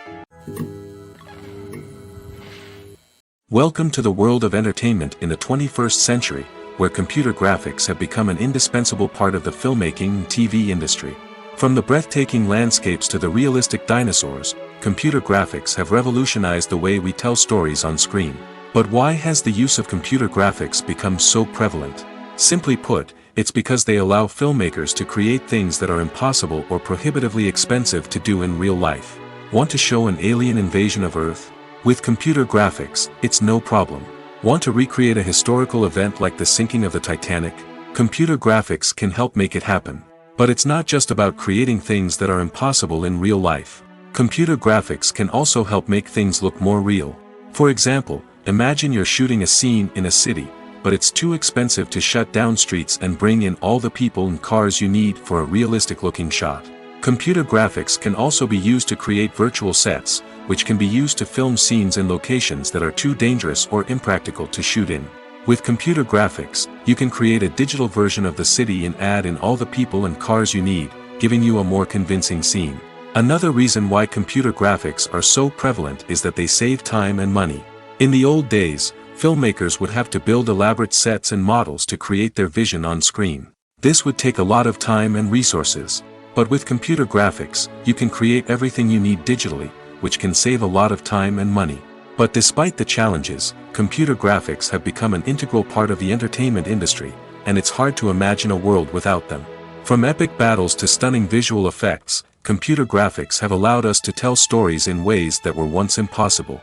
Welcome to the world of entertainment in the 21st century, where computer graphics have become an indispensable part of the filmmaking and TV industry. From the breathtaking landscapes to the realistic dinosaurs, computer graphics have revolutionized the way we tell stories on screen. But why has the use of computer graphics become so prevalent? Simply put, it's because they allow filmmakers to create things that are impossible or prohibitively expensive to do in real life. Want to show an alien invasion of Earth? With computer graphics, it's no problem. Want to recreate a historical event like the sinking of the Titanic? Computer graphics can help make it happen. But it's not just about creating things that are impossible in real life. Computer graphics can also help make things look more real. For example, imagine you're shooting a scene in a city, but it's too expensive to shut down streets and bring in all the people and cars you need for a realistic-looking shot. Computer graphics can also be used to create virtual sets, which can be used to film scenes in locations that are too dangerous or impractical to shoot in. With computer graphics, you can create a digital version of the city and add in all the people and cars you need, giving you a more convincing scene. Another reason why computer graphics are so prevalent is that they save time and money. In the old days, filmmakers would have to build elaborate sets and models to create their vision on screen. This would take a lot of time and resources. But with computer graphics, you can create everything you need digitally, which can save a lot of time and money. But despite the challenges, computer graphics have become an integral part of the entertainment industry, and it's hard to imagine a world without them. From epic battles to stunning visual effects, computer graphics have allowed us to tell stories in ways that were once impossible.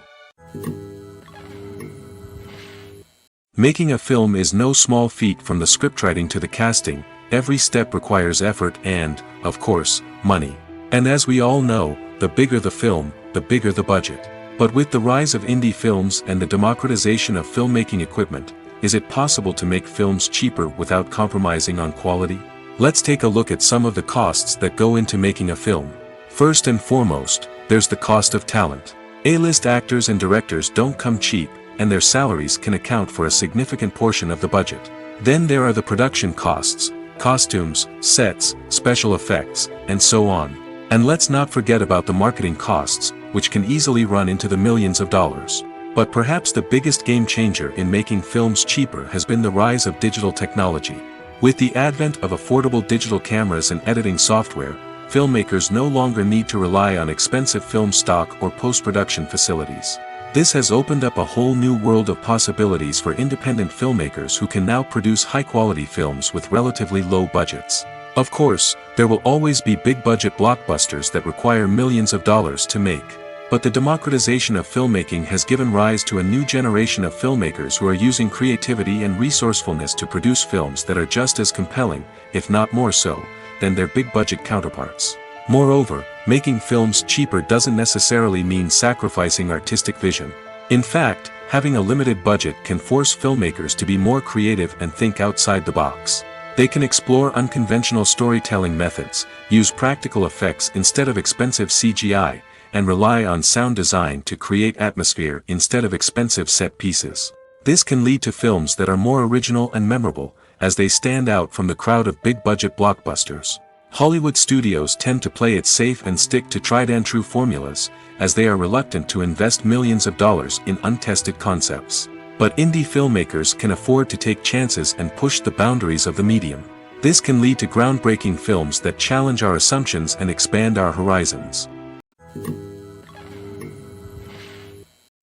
Making a film is no small feat. From the scriptwriting to the casting, every step requires effort and, of course, money. And as we all know, the bigger the film, the bigger the budget. But with the rise of indie films and the democratization of filmmaking equipment, is it possible to make films cheaper without compromising on quality? Let's take a look at some of the costs that go into making a film. First and foremost, there's the cost of talent. A-list actors and directors don't come cheap, and their salaries can account for a significant portion of the budget. Then there are the production costs, costumes, sets, special effects, and so on. And let's not forget about the marketing costs, which can easily run into the millions of dollars. But perhaps the biggest game changer in making films cheaper has been the rise of digital technology. With the advent of affordable digital cameras and editing software, filmmakers no longer need to rely on expensive film stock or post-production facilities. This has opened up a whole new world of possibilities for independent filmmakers who can now produce high-quality films with relatively low budgets. Of course, there will always be big-budget blockbusters that require millions of dollars to make. But the democratization of filmmaking has given rise to a new generation of filmmakers who are using creativity and resourcefulness to produce films that are just as compelling, if not more so, than their big-budget counterparts. Moreover, making films cheaper doesn't necessarily mean sacrificing artistic vision. In fact, having a limited budget can force filmmakers to be more creative and think outside the box. They can explore unconventional storytelling methods, use practical effects instead of expensive CGI, and rely on sound design to create atmosphere instead of expensive set pieces. This can lead to films that are more original and memorable, as they stand out from the crowd of big-budget blockbusters. Hollywood studios tend to play it safe and stick to tried-and-true formulas, as they are reluctant to invest millions of dollars in untested concepts. But indie filmmakers can afford to take chances and push the boundaries of the medium. This can lead to groundbreaking films that challenge our assumptions and expand our horizons.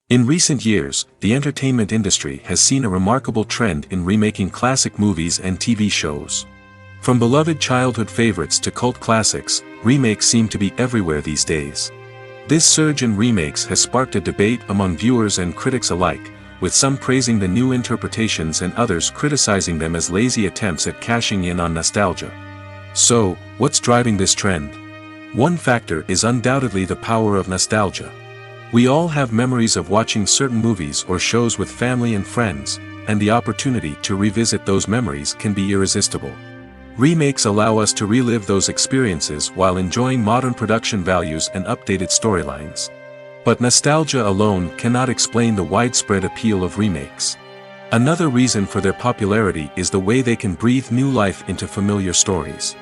In recent years, the entertainment industry has seen a remarkable trend in remaking classic movies and TV shows. From beloved childhood favorites to cult classics, remakes seem to be everywhere these days. This surge in remakes has sparked a debate among viewers and critics alike, with some praising the new interpretations and others criticizing them as lazy attempts at cashing in on nostalgia. So, what's driving this trend? One factor is undoubtedly the power of nostalgia. We all have memories of watching certain movies or shows with family and friends, and the opportunity to revisit those memories can be irresistible. Remakes allow us to relive those experiences while enjoying modern production values and updated storylines. But nostalgia alone cannot explain the widespread appeal of remakes. Another reason for their popularity is the way they can breathe new life into familiar stories.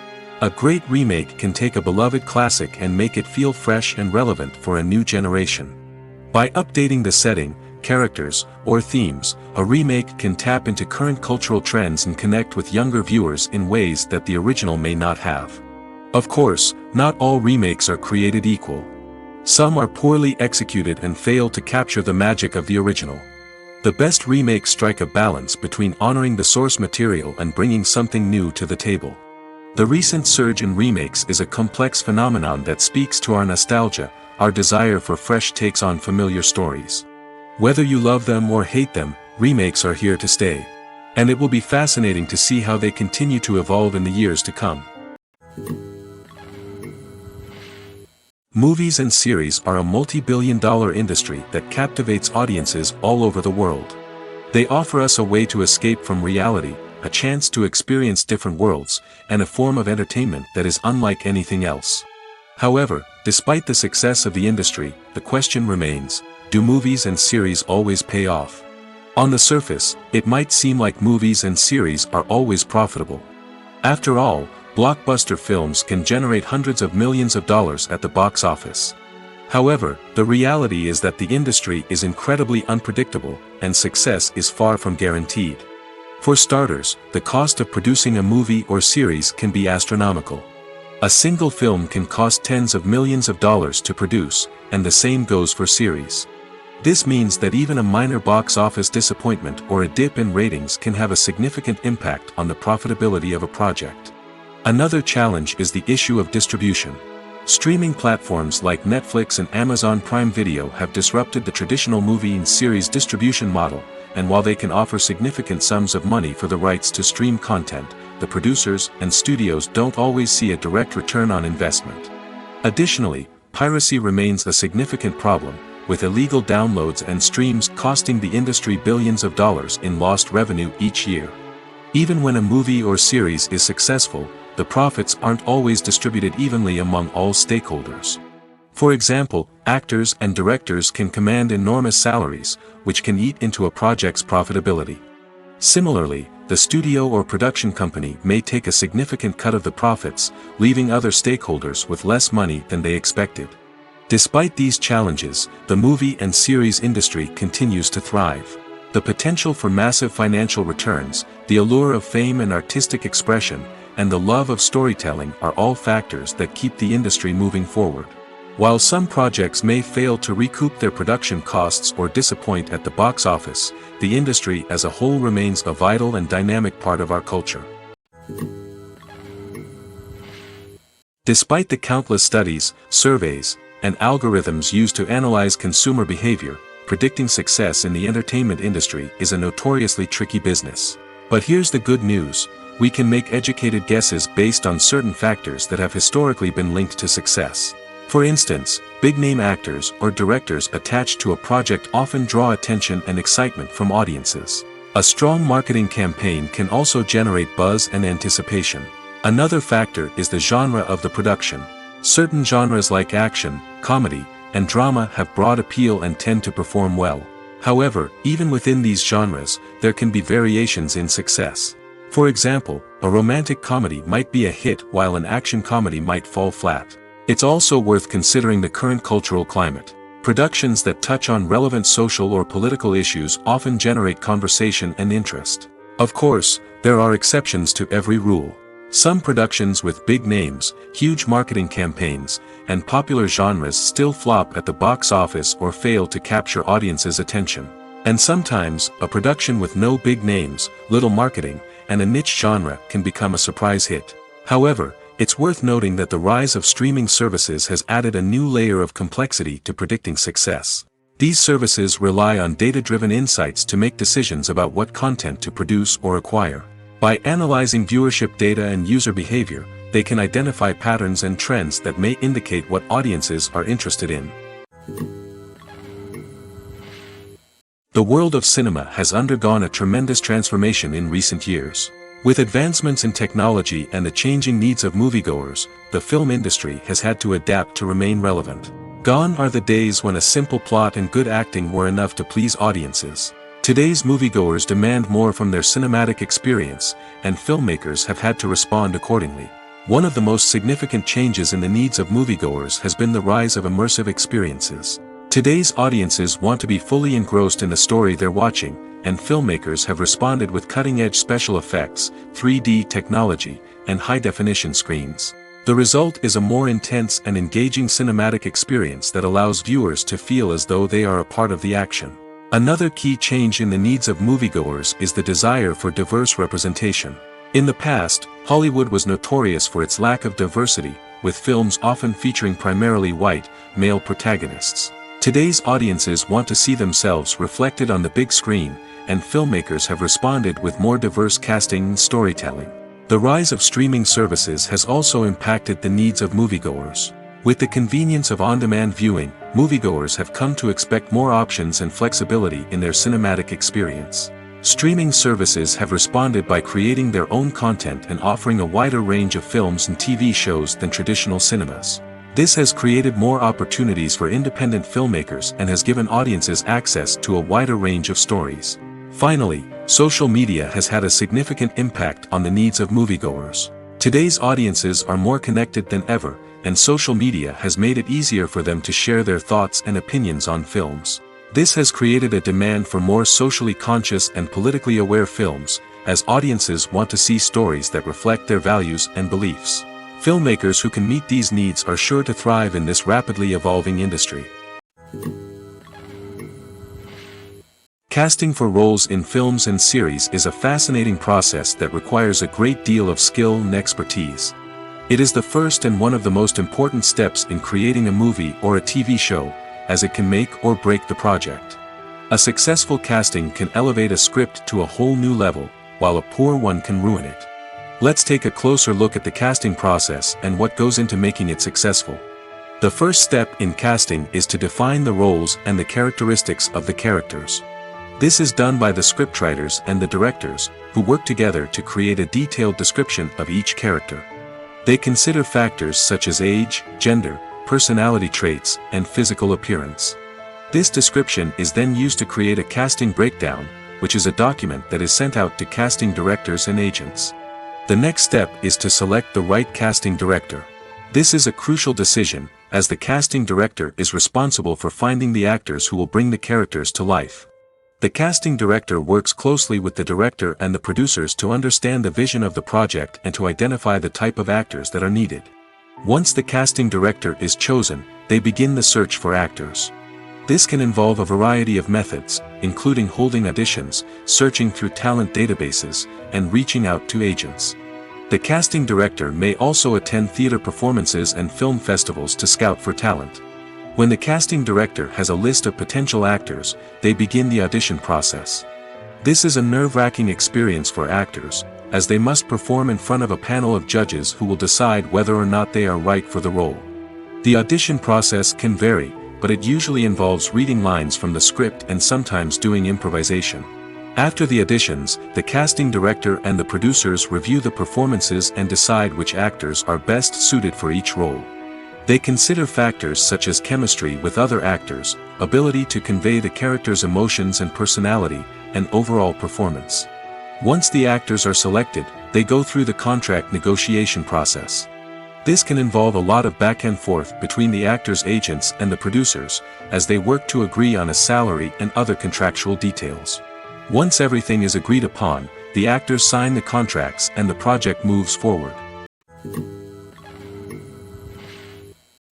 A great remake can take a beloved classic and make it feel fresh and relevant for a new generation. By updating the setting, characters, or themes, a remake can tap into current cultural trends and connect with younger viewers in ways that the original may not have. Of course, not all remakes are created equal. Some are poorly executed and fail to capture the magic of the original. The best remakes strike a balance between honoring the source material and bringing something new to the table. The recent surge in remakes is a complex phenomenon that speaks to our nostalgia, our desire for fresh takes on familiar stories. Whether you love them or hate them, remakes are here to stay. And it will be fascinating to see how they continue to evolve in the years to come. Movies and series are a multi-billion-dollar industry that captivates audiences all over the world. They offer us a way to escape from reality, a chance to experience different worlds, and a form of entertainment that is unlike anything else. However, despite the success of the industry, the question remains, do movies and series always pay off? On the surface, it might seem like movies and series are always profitable. After all, blockbuster films can generate hundreds of millions of dollars at the box office. However, the reality is that the industry is incredibly unpredictable, and success is far from guaranteed. For starters, the cost of producing a movie or series can be astronomical. A single film can cost tens of millions of dollars to produce, and the same goes for series. This means that even a minor box office disappointment or a dip in ratings can have a significant impact on the profitability of a project. Another challenge is the issue of distribution. Streaming platforms like Netflix and Amazon Prime Video have disrupted the traditional movie and series distribution model, and while they can offer significant sums of money for the rights to stream content, the producers and studios don't always see a direct return on investment. Additionally, piracy remains a significant problem, with illegal downloads and streams costing the industry billions of dollars in lost revenue each year. Even when a movie or series is successful, the profits aren't always distributed evenly among all stakeholders. For example, actors and directors can command enormous salaries, which can eat into a project's profitability. Similarly, the studio or production company may take a significant cut of the profits, leaving other stakeholders with less money than they expected. Despite these challenges, the movie and series industry continues to thrive. The potential for massive financial returns, the allure of fame and artistic expression, and the love of storytelling are all factors that keep the industry moving forward. While some projects may fail to recoup their production costs or disappoint at the box office, the industry as a whole remains a vital and dynamic part of our culture. Despite the countless studies, surveys, and algorithms used to analyze consumer behavior, predicting success in the entertainment industry is a notoriously tricky business. But here's the good news. We can make educated guesses based on certain factors that have historically been linked to success. For instance, big-name actors or directors attached to a project often draw attention and excitement from audiences. A strong marketing campaign can also generate buzz and anticipation. Another factor is the genre of the production. Certain genres like action, comedy, and drama have broad appeal and tend to perform well. However, even within these genres, there can be variations in success. For example, a romantic comedy might be a hit while an action comedy might fall flat. It's also worth considering the current cultural climate. Productions that touch on relevant social or political issues often generate conversation and interest. Of course, there are exceptions to every rule. Some productions with big names, huge marketing campaigns, and popular genres still flop at the box office or fail to capture audiences' attention. And sometimes, a production with no big names, little marketing, and a niche genre can become a surprise hit. However, it's worth noting that the rise of streaming services has added a new layer of complexity to predicting success. These services rely on data-driven insights to make decisions about what content to produce or acquire. By analyzing viewership data and user behavior, they can identify patterns and trends that may indicate what audiences are interested in. The world of cinema has undergone a tremendous transformation in recent years. With advancements in technology and the changing needs of moviegoers, the film industry has had to adapt to remain relevant. Gone are the days when a simple plot and good acting were enough to please audiences. Today's moviegoers demand more from their cinematic experience, and filmmakers have had to respond accordingly. One of the most significant changes in the needs of moviegoers has been the rise of immersive experiences. Today's audiences want to be fully engrossed in the story they're watching, and filmmakers have responded with cutting-edge special effects, 3D technology, and high-definition screens. The result is a more intense and engaging cinematic experience that allows viewers to feel as though they are a part of the action. Another key change in the needs of moviegoers is the desire for diverse representation. In the past, Hollywood was notorious for its lack of diversity, with films often featuring primarily white, male protagonists. Today's audiences want to see themselves reflected on the big screen, and filmmakers have responded with more diverse casting and storytelling. The rise of streaming services has also impacted the needs of moviegoers. With the convenience of on-demand viewing, moviegoers have come to expect more options and flexibility in their cinematic experience. Streaming services have responded by creating their own content and offering a wider range of films and TV shows than traditional cinemas. This has created more opportunities for independent filmmakers and has given audiences access to a wider range of stories. Finally, social media has had a significant impact on the needs of moviegoers. Today's audiences are more connected than ever, and social media has made it easier for them to share their thoughts and opinions on films. This has created a demand for more socially conscious and politically aware films, as audiences want to see stories that reflect their values and beliefs. Filmmakers who can meet these needs are sure to thrive in this rapidly evolving industry. Casting for roles in films and series is a fascinating process that requires a great deal of skill and expertise. It is the first and one of the most important steps in creating a movie or a TV show, as it can make or break the project. A successful casting can elevate a script to a whole new level, while a poor one can ruin it. Let's take a closer look at the casting process and what goes into making it successful. The first step in casting is to define the roles and the characteristics of the characters. This is done by the scriptwriters and the directors, who work together to create a detailed description of each character. They consider factors such as age, gender, personality traits, and physical appearance. This description is then used to create a casting breakdown, which is a document that is sent out to casting directors and agents. The next step is to select the right casting director. This is a crucial decision, as the casting director is responsible for finding the actors who will bring the characters to life. The casting director works closely with the director and the producers to understand the vision of the project and to identify the type of actors that are needed. Once the casting director is chosen, they begin the search for actors. This can involve a variety of methods, including holding auditions, searching through talent databases, and reaching out to agents. The casting director may also attend theater performances and film festivals to scout for talent. When the casting director has a list of potential actors, they begin the audition process. This is a nerve-wracking experience for actors, as they must perform in front of a panel of judges who will decide whether or not they are right for the role. The audition process can vary, but it usually involves reading lines from the script and sometimes doing improvisation. After the auditions, the casting director and the producers review the performances and decide which actors are best suited for each role. They consider factors such as chemistry with other actors, ability to convey the character's emotions and personality, and overall performance. Once the actors are selected, they go through the contract negotiation process. This can involve a lot of back and forth between the actors' agents and the producers, as they work to agree on a salary and other contractual details. Once everything is agreed upon, the actors sign the contracts and the project moves forward.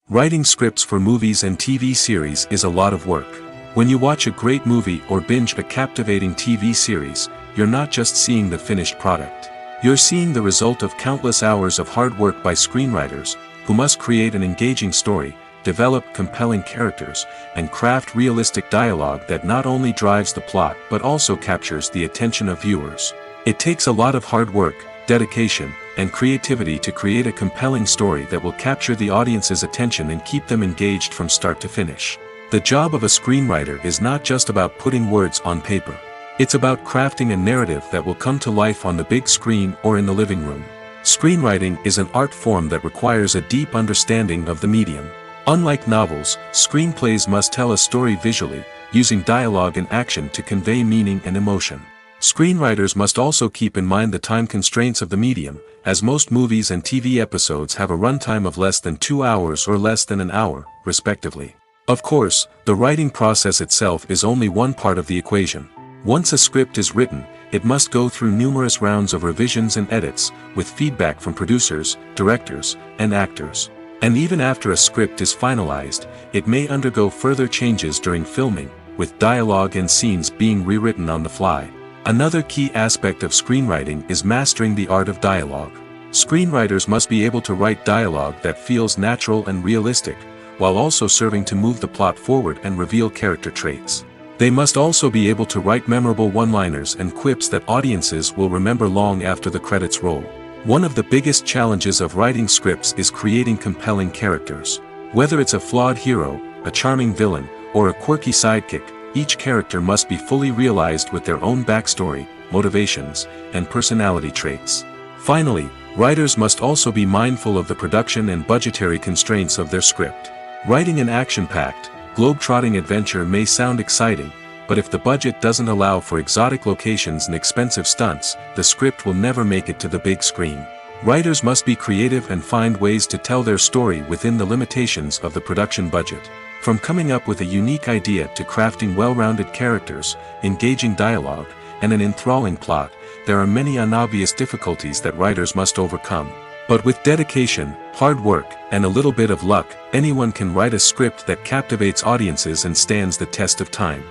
Writing scripts for movies and TV series is a lot of work. When you watch a great movie or binge a captivating TV series, you're not just seeing the finished product. You're seeing the result of countless hours of hard work by screenwriters, who must create an engaging story, develop compelling characters, and craft realistic dialogue that not only drives the plot but also captures the attention of viewers. It takes a lot of hard work, dedication, and creativity to create a compelling story that will capture the audience's attention and keep them engaged from start to finish. The job of a screenwriter is not just about putting words on paper. It's about crafting a narrative that will come to life on the big screen or in the living room. Screenwriting is an art form that requires a deep understanding of the medium. Unlike novels, screenplays must tell a story visually, using dialogue and action to convey meaning and emotion. Screenwriters must also keep in mind the time constraints of the medium, as most movies and TV episodes have a runtime of less than 2 hours or less than an hour, respectively. Of course, the writing process itself is only one part of the equation. Once a script is written, it must go through numerous rounds of revisions and edits, with feedback from producers, directors, and actors. And even after a script is finalized, it may undergo further changes during filming, with dialogue and scenes being rewritten on the fly. Another key aspect of screenwriting is mastering the art of dialogue. Screenwriters must be able to write dialogue that feels natural and realistic, while also serving to move the plot forward and reveal character traits. They must also be able to write memorable one-liners and quips that audiences will remember long after the credits roll. One of the biggest challenges of writing scripts is creating compelling characters. Whether it's a flawed hero, a charming villain, or a quirky sidekick, each character must be fully realized with their own backstory, motivations, and personality traits. Finally, writers must also be mindful of the production and budgetary constraints of their script. Writing an action-packed, globe-trotting adventure may sound exciting, but if the budget doesn't allow for exotic locations and expensive stunts, the script will never make it to the big screen. Writers must be creative and find ways to tell their story within the limitations of the production budget. From coming up with a unique idea to crafting well-rounded characters, engaging dialogue, and an enthralling plot, there are many unobvious difficulties that writers must overcome. But with dedication, hard work, and a little bit of luck, anyone can write a script that captivates audiences and stands the test of time.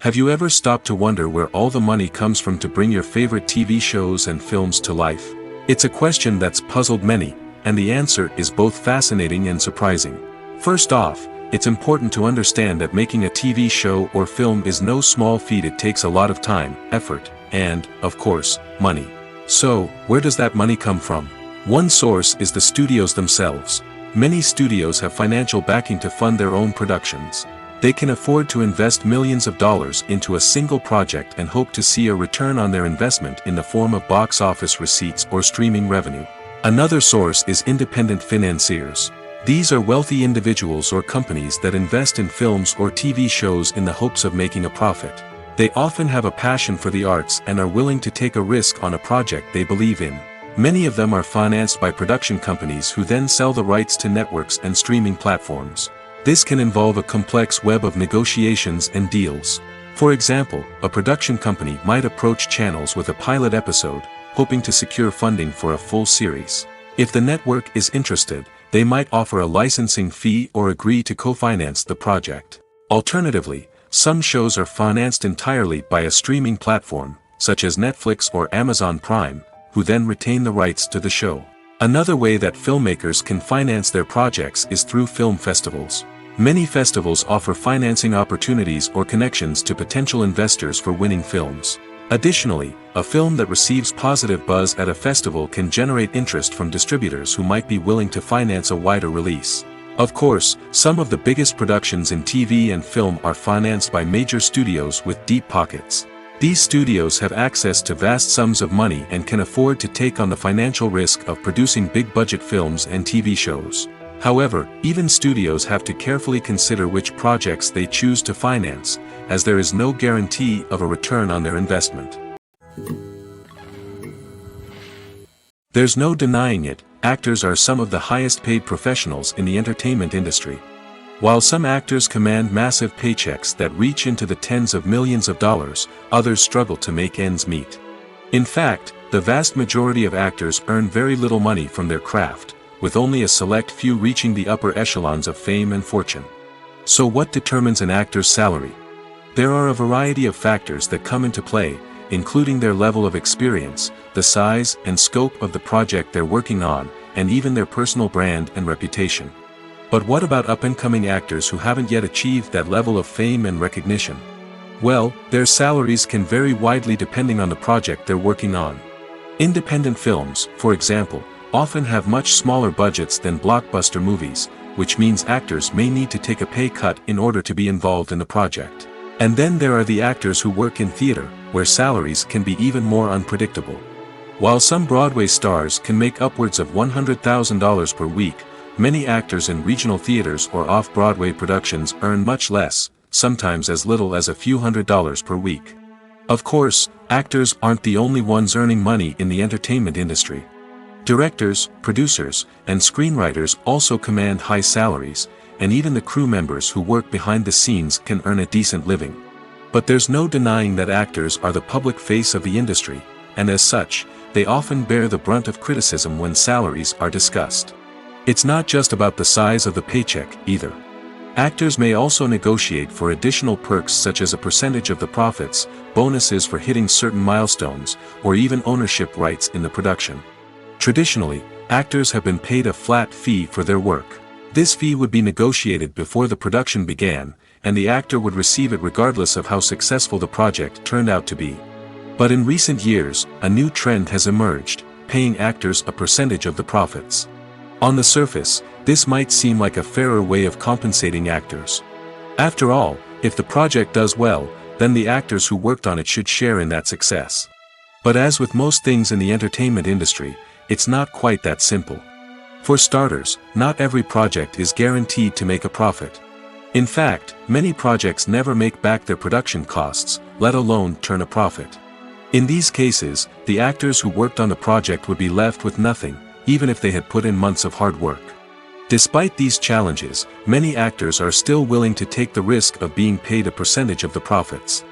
Have you ever stopped to wonder where all the money comes from to bring your favorite TV shows and films to life? It's a question that's puzzled many, and the answer is both fascinating and surprising. First off, it's important to understand that making a TV show or film is no small feat. It takes a lot of time, effort, and, of course, money. So, where does that money come from? One source is the studios themselves. Many studios have financial backing to fund their own productions. They can afford to invest millions of dollars into a single project and hope to see a return on their investment in the form of box office receipts or streaming revenue. Another source is independent financiers. These are wealthy individuals or companies that invest in films or TV shows in the hopes of making a profit. They often have a passion for the arts and are willing to take a risk on a project they believe in. Many of them are financed by production companies who then sell the rights to networks and streaming platforms. This can involve a complex web of negotiations and deals. For example, a production company might approach channels with a pilot episode, hoping to secure funding for a full series. If the network is interested, they might offer a licensing fee or agree to co-finance the project. Alternatively, some shows are financed entirely by a streaming platform, such as Netflix or Amazon Prime, who then retain the rights to the show. Another way that filmmakers can finance their projects is through film festivals. Many festivals offer financing opportunities or connections to potential investors for winning films. Additionally, a film that receives positive buzz at a festival can generate interest from distributors who might be willing to finance a wider release. Of course, some of the biggest productions in TV and film are financed by major studios with deep pockets. These studios have access to vast sums of money and can afford to take on the financial risk of producing big-budget films and TV shows. However, even studios have to carefully consider which projects they choose to finance, as there is no guarantee of a return on their investment. There's no denying it, actors are some of the highest-paid professionals in the entertainment industry. While some actors command massive paychecks that reach into the tens of millions of dollars, others struggle to make ends meet. In fact, the vast majority of actors earn very little money from their craft, with only a select few reaching the upper echelons of fame and fortune. So what determines an actor's salary? There are a variety of factors that come into play, including their level of experience, the size and scope of the project they're working on, and even their personal brand and reputation. But what about up-and-coming actors who haven't yet achieved that level of fame and recognition? Well, their salaries can vary widely depending on the project they're working on. Independent films, for example, often have much smaller budgets than blockbuster movies, which means actors may need to take a pay cut in order to be involved in the project. And then there are the actors who work in theater, where salaries can be even more unpredictable. While some Broadway stars can make upwards of $100,000 per week, many actors in regional theaters or off-Broadway productions earn much less, sometimes as little as a few $100s per week. Of course, actors aren't the only ones earning money in the entertainment industry. Directors, producers, and screenwriters also command high salaries, and even the crew members who work behind the scenes can earn a decent living. But there's no denying that actors are the public face of the industry, and as such, they often bear the brunt of criticism when salaries are discussed. It's not just about the size of the paycheck, either. Actors may also negotiate for additional perks such as a percentage of the profits, bonuses for hitting certain milestones, or even ownership rights in the production. Traditionally, actors have been paid a flat fee for their work. This fee would be negotiated before the production began, and the actor would receive it regardless of how successful the project turned out to be. But in recent years, a new trend has emerged, paying actors a percentage of the profits. On the surface, this might seem like a fairer way of compensating actors. After all, if the project does well, then the actors who worked on it should share in that success. But as with most things in the entertainment industry, it's not quite that simple. For starters, not every project is guaranteed to make a profit. In fact, many projects never make back their production costs, let alone turn a profit. In these cases, the actors who worked on the project would be left with nothing, even if they had put in months of hard work. Despite these challenges, many actors are still willing to take the risk of being paid a percentage of the profits.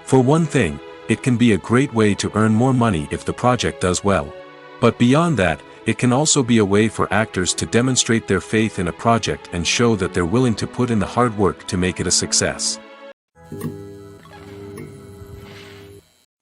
For one thing, it can be a great way to earn more money if the project does well. But beyond that, it can also be a way for actors to demonstrate their faith in a project and show that they're willing to put in the hard work to make it a success.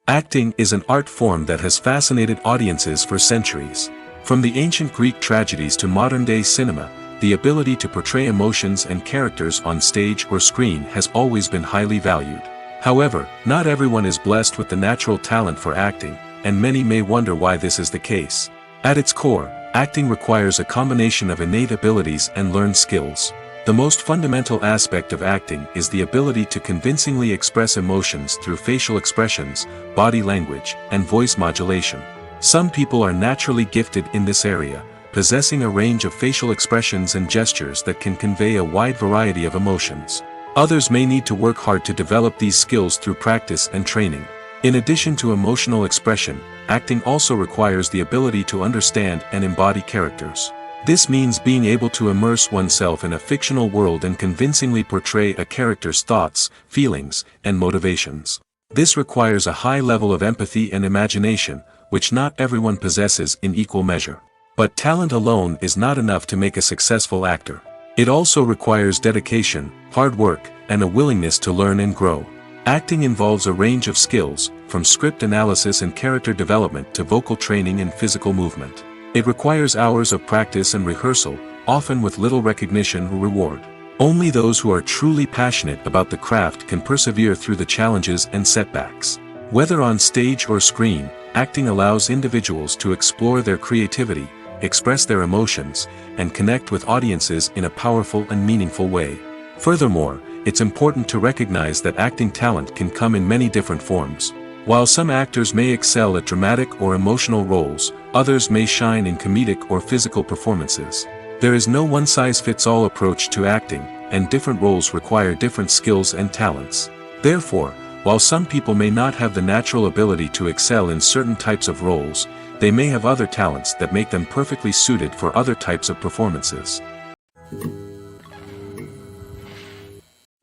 Acting is an art form that has fascinated audiences for centuries. From the ancient Greek tragedies to modern-day cinema, the ability to portray emotions and characters on stage or screen has always been highly valued. However, not everyone is blessed with the natural talent for acting, and many may wonder why this is the case. At its core, acting requires a combination of innate abilities and learned skills. The most fundamental aspect of acting is the ability to convincingly express emotions through facial expressions, body language, and voice modulation. Some people are naturally gifted in this area, possessing a range of facial expressions and gestures that can convey a wide variety of emotions. Others may need to work hard to develop these skills through practice and training. In addition to emotional expression, acting also requires the ability to understand and embody characters. This means being able to immerse oneself in a fictional world and convincingly portray a character's thoughts, feelings, and motivations. This requires a high level of empathy and imagination, which not everyone possesses in equal measure. But talent alone is not enough to make a successful actor. It also requires dedication, hard work, and a willingness to learn and grow. Acting involves a range of skills, from script analysis and character development to vocal training and physical movement. It requires hours of practice and rehearsal, often with little recognition or reward. Only those who are truly passionate about the craft can persevere through the challenges and setbacks. Whether on stage or screen, acting allows individuals to explore their creativity, express their emotions, and connect with audiences in a powerful and meaningful way. Furthermore, it's important to recognize that acting talent can come in many different forms. While some actors may excel at dramatic or emotional roles, others may shine in comedic or physical performances. There is no one-size-fits-all approach to acting, and different roles require different skills and talents. Therefore, while some people may not have the natural ability to excel in certain types of roles, they may have other talents that make them perfectly suited for other types of performances.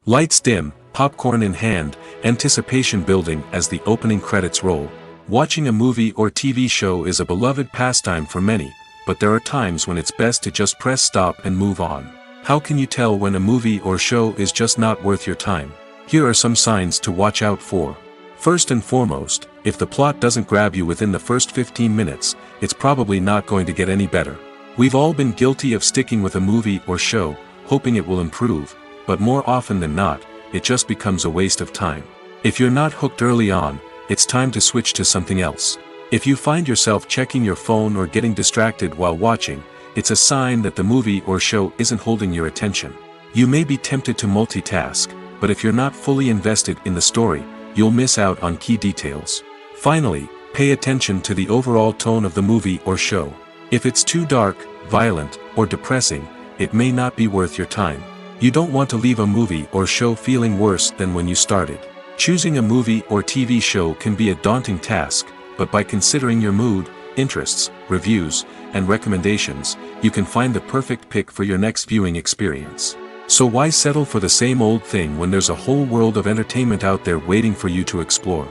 Lights dim, popcorn in hand, anticipation building as the opening credits roll. Watching a movie or TV show is a beloved pastime for many, but there are times when it's best to just press stop and move on. How can you tell when a movie or show is just not worth your time? Here are some signs to watch out for. First and foremost, if the plot doesn't grab you within the first 15 minutes, it's probably not going to get any better. We've all been guilty of sticking with a movie or show, hoping it will improve, but more often than not, it just becomes a waste of time. If you're not hooked early on, it's time to switch to something else. If you find yourself checking your phone or getting distracted while watching, it's a sign that the movie or show isn't holding your attention. You may be tempted to multitask, but if you're not fully invested in the story, you'll miss out on key details. Finally, pay attention to the overall tone of the movie or show. If it's too dark, violent, or depressing, it may not be worth your time. You don't want to leave a movie or show feeling worse than when you started. Choosing a movie or TV show can be a daunting task, but by considering your mood, interests, reviews, and recommendations, you can find the perfect pick for your next viewing experience. So why settle for the same old thing when there's a whole world of entertainment out there waiting for you to explore?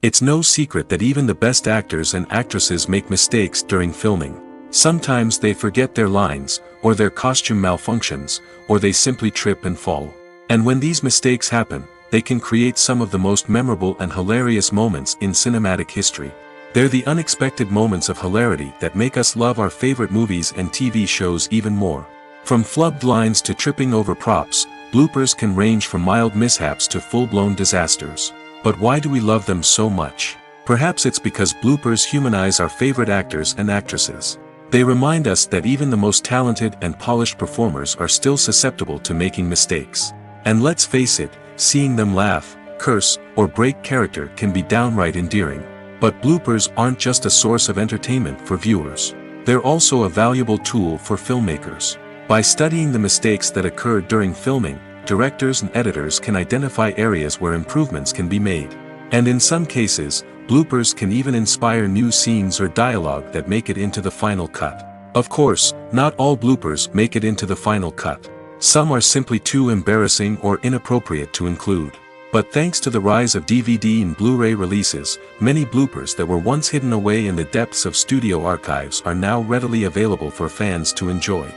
It's no secret that even the best actors and actresses make mistakes during filming. Sometimes they forget their lines, or their costume malfunctions, or they simply trip and fall. And when these mistakes happen, they can create some of the most memorable and hilarious moments in cinematic history. They're the unexpected moments of hilarity that make us love our favorite movies and TV shows even more. From flubbed lines to tripping over props, bloopers can range from mild mishaps to full-blown disasters. But why do we love them so much? Perhaps it's because bloopers humanize our favorite actors and actresses. They remind us that even the most talented and polished performers are still susceptible to making mistakes. And let's face it, seeing them laugh, curse, or break character can be downright endearing. But bloopers aren't just a source of entertainment for viewers. They're also a valuable tool for filmmakers. By studying the mistakes that occurred during filming, directors and editors can identify areas where improvements can be made. And in some cases, bloopers can even inspire new scenes or dialogue that make it into the final cut. Of course, not all bloopers make it into the final cut. Some are simply too embarrassing or inappropriate to include. But thanks to the rise of DVD and Blu-ray releases, many bloopers that were once hidden away in the depths of studio archives are now readily available for fans to enjoy.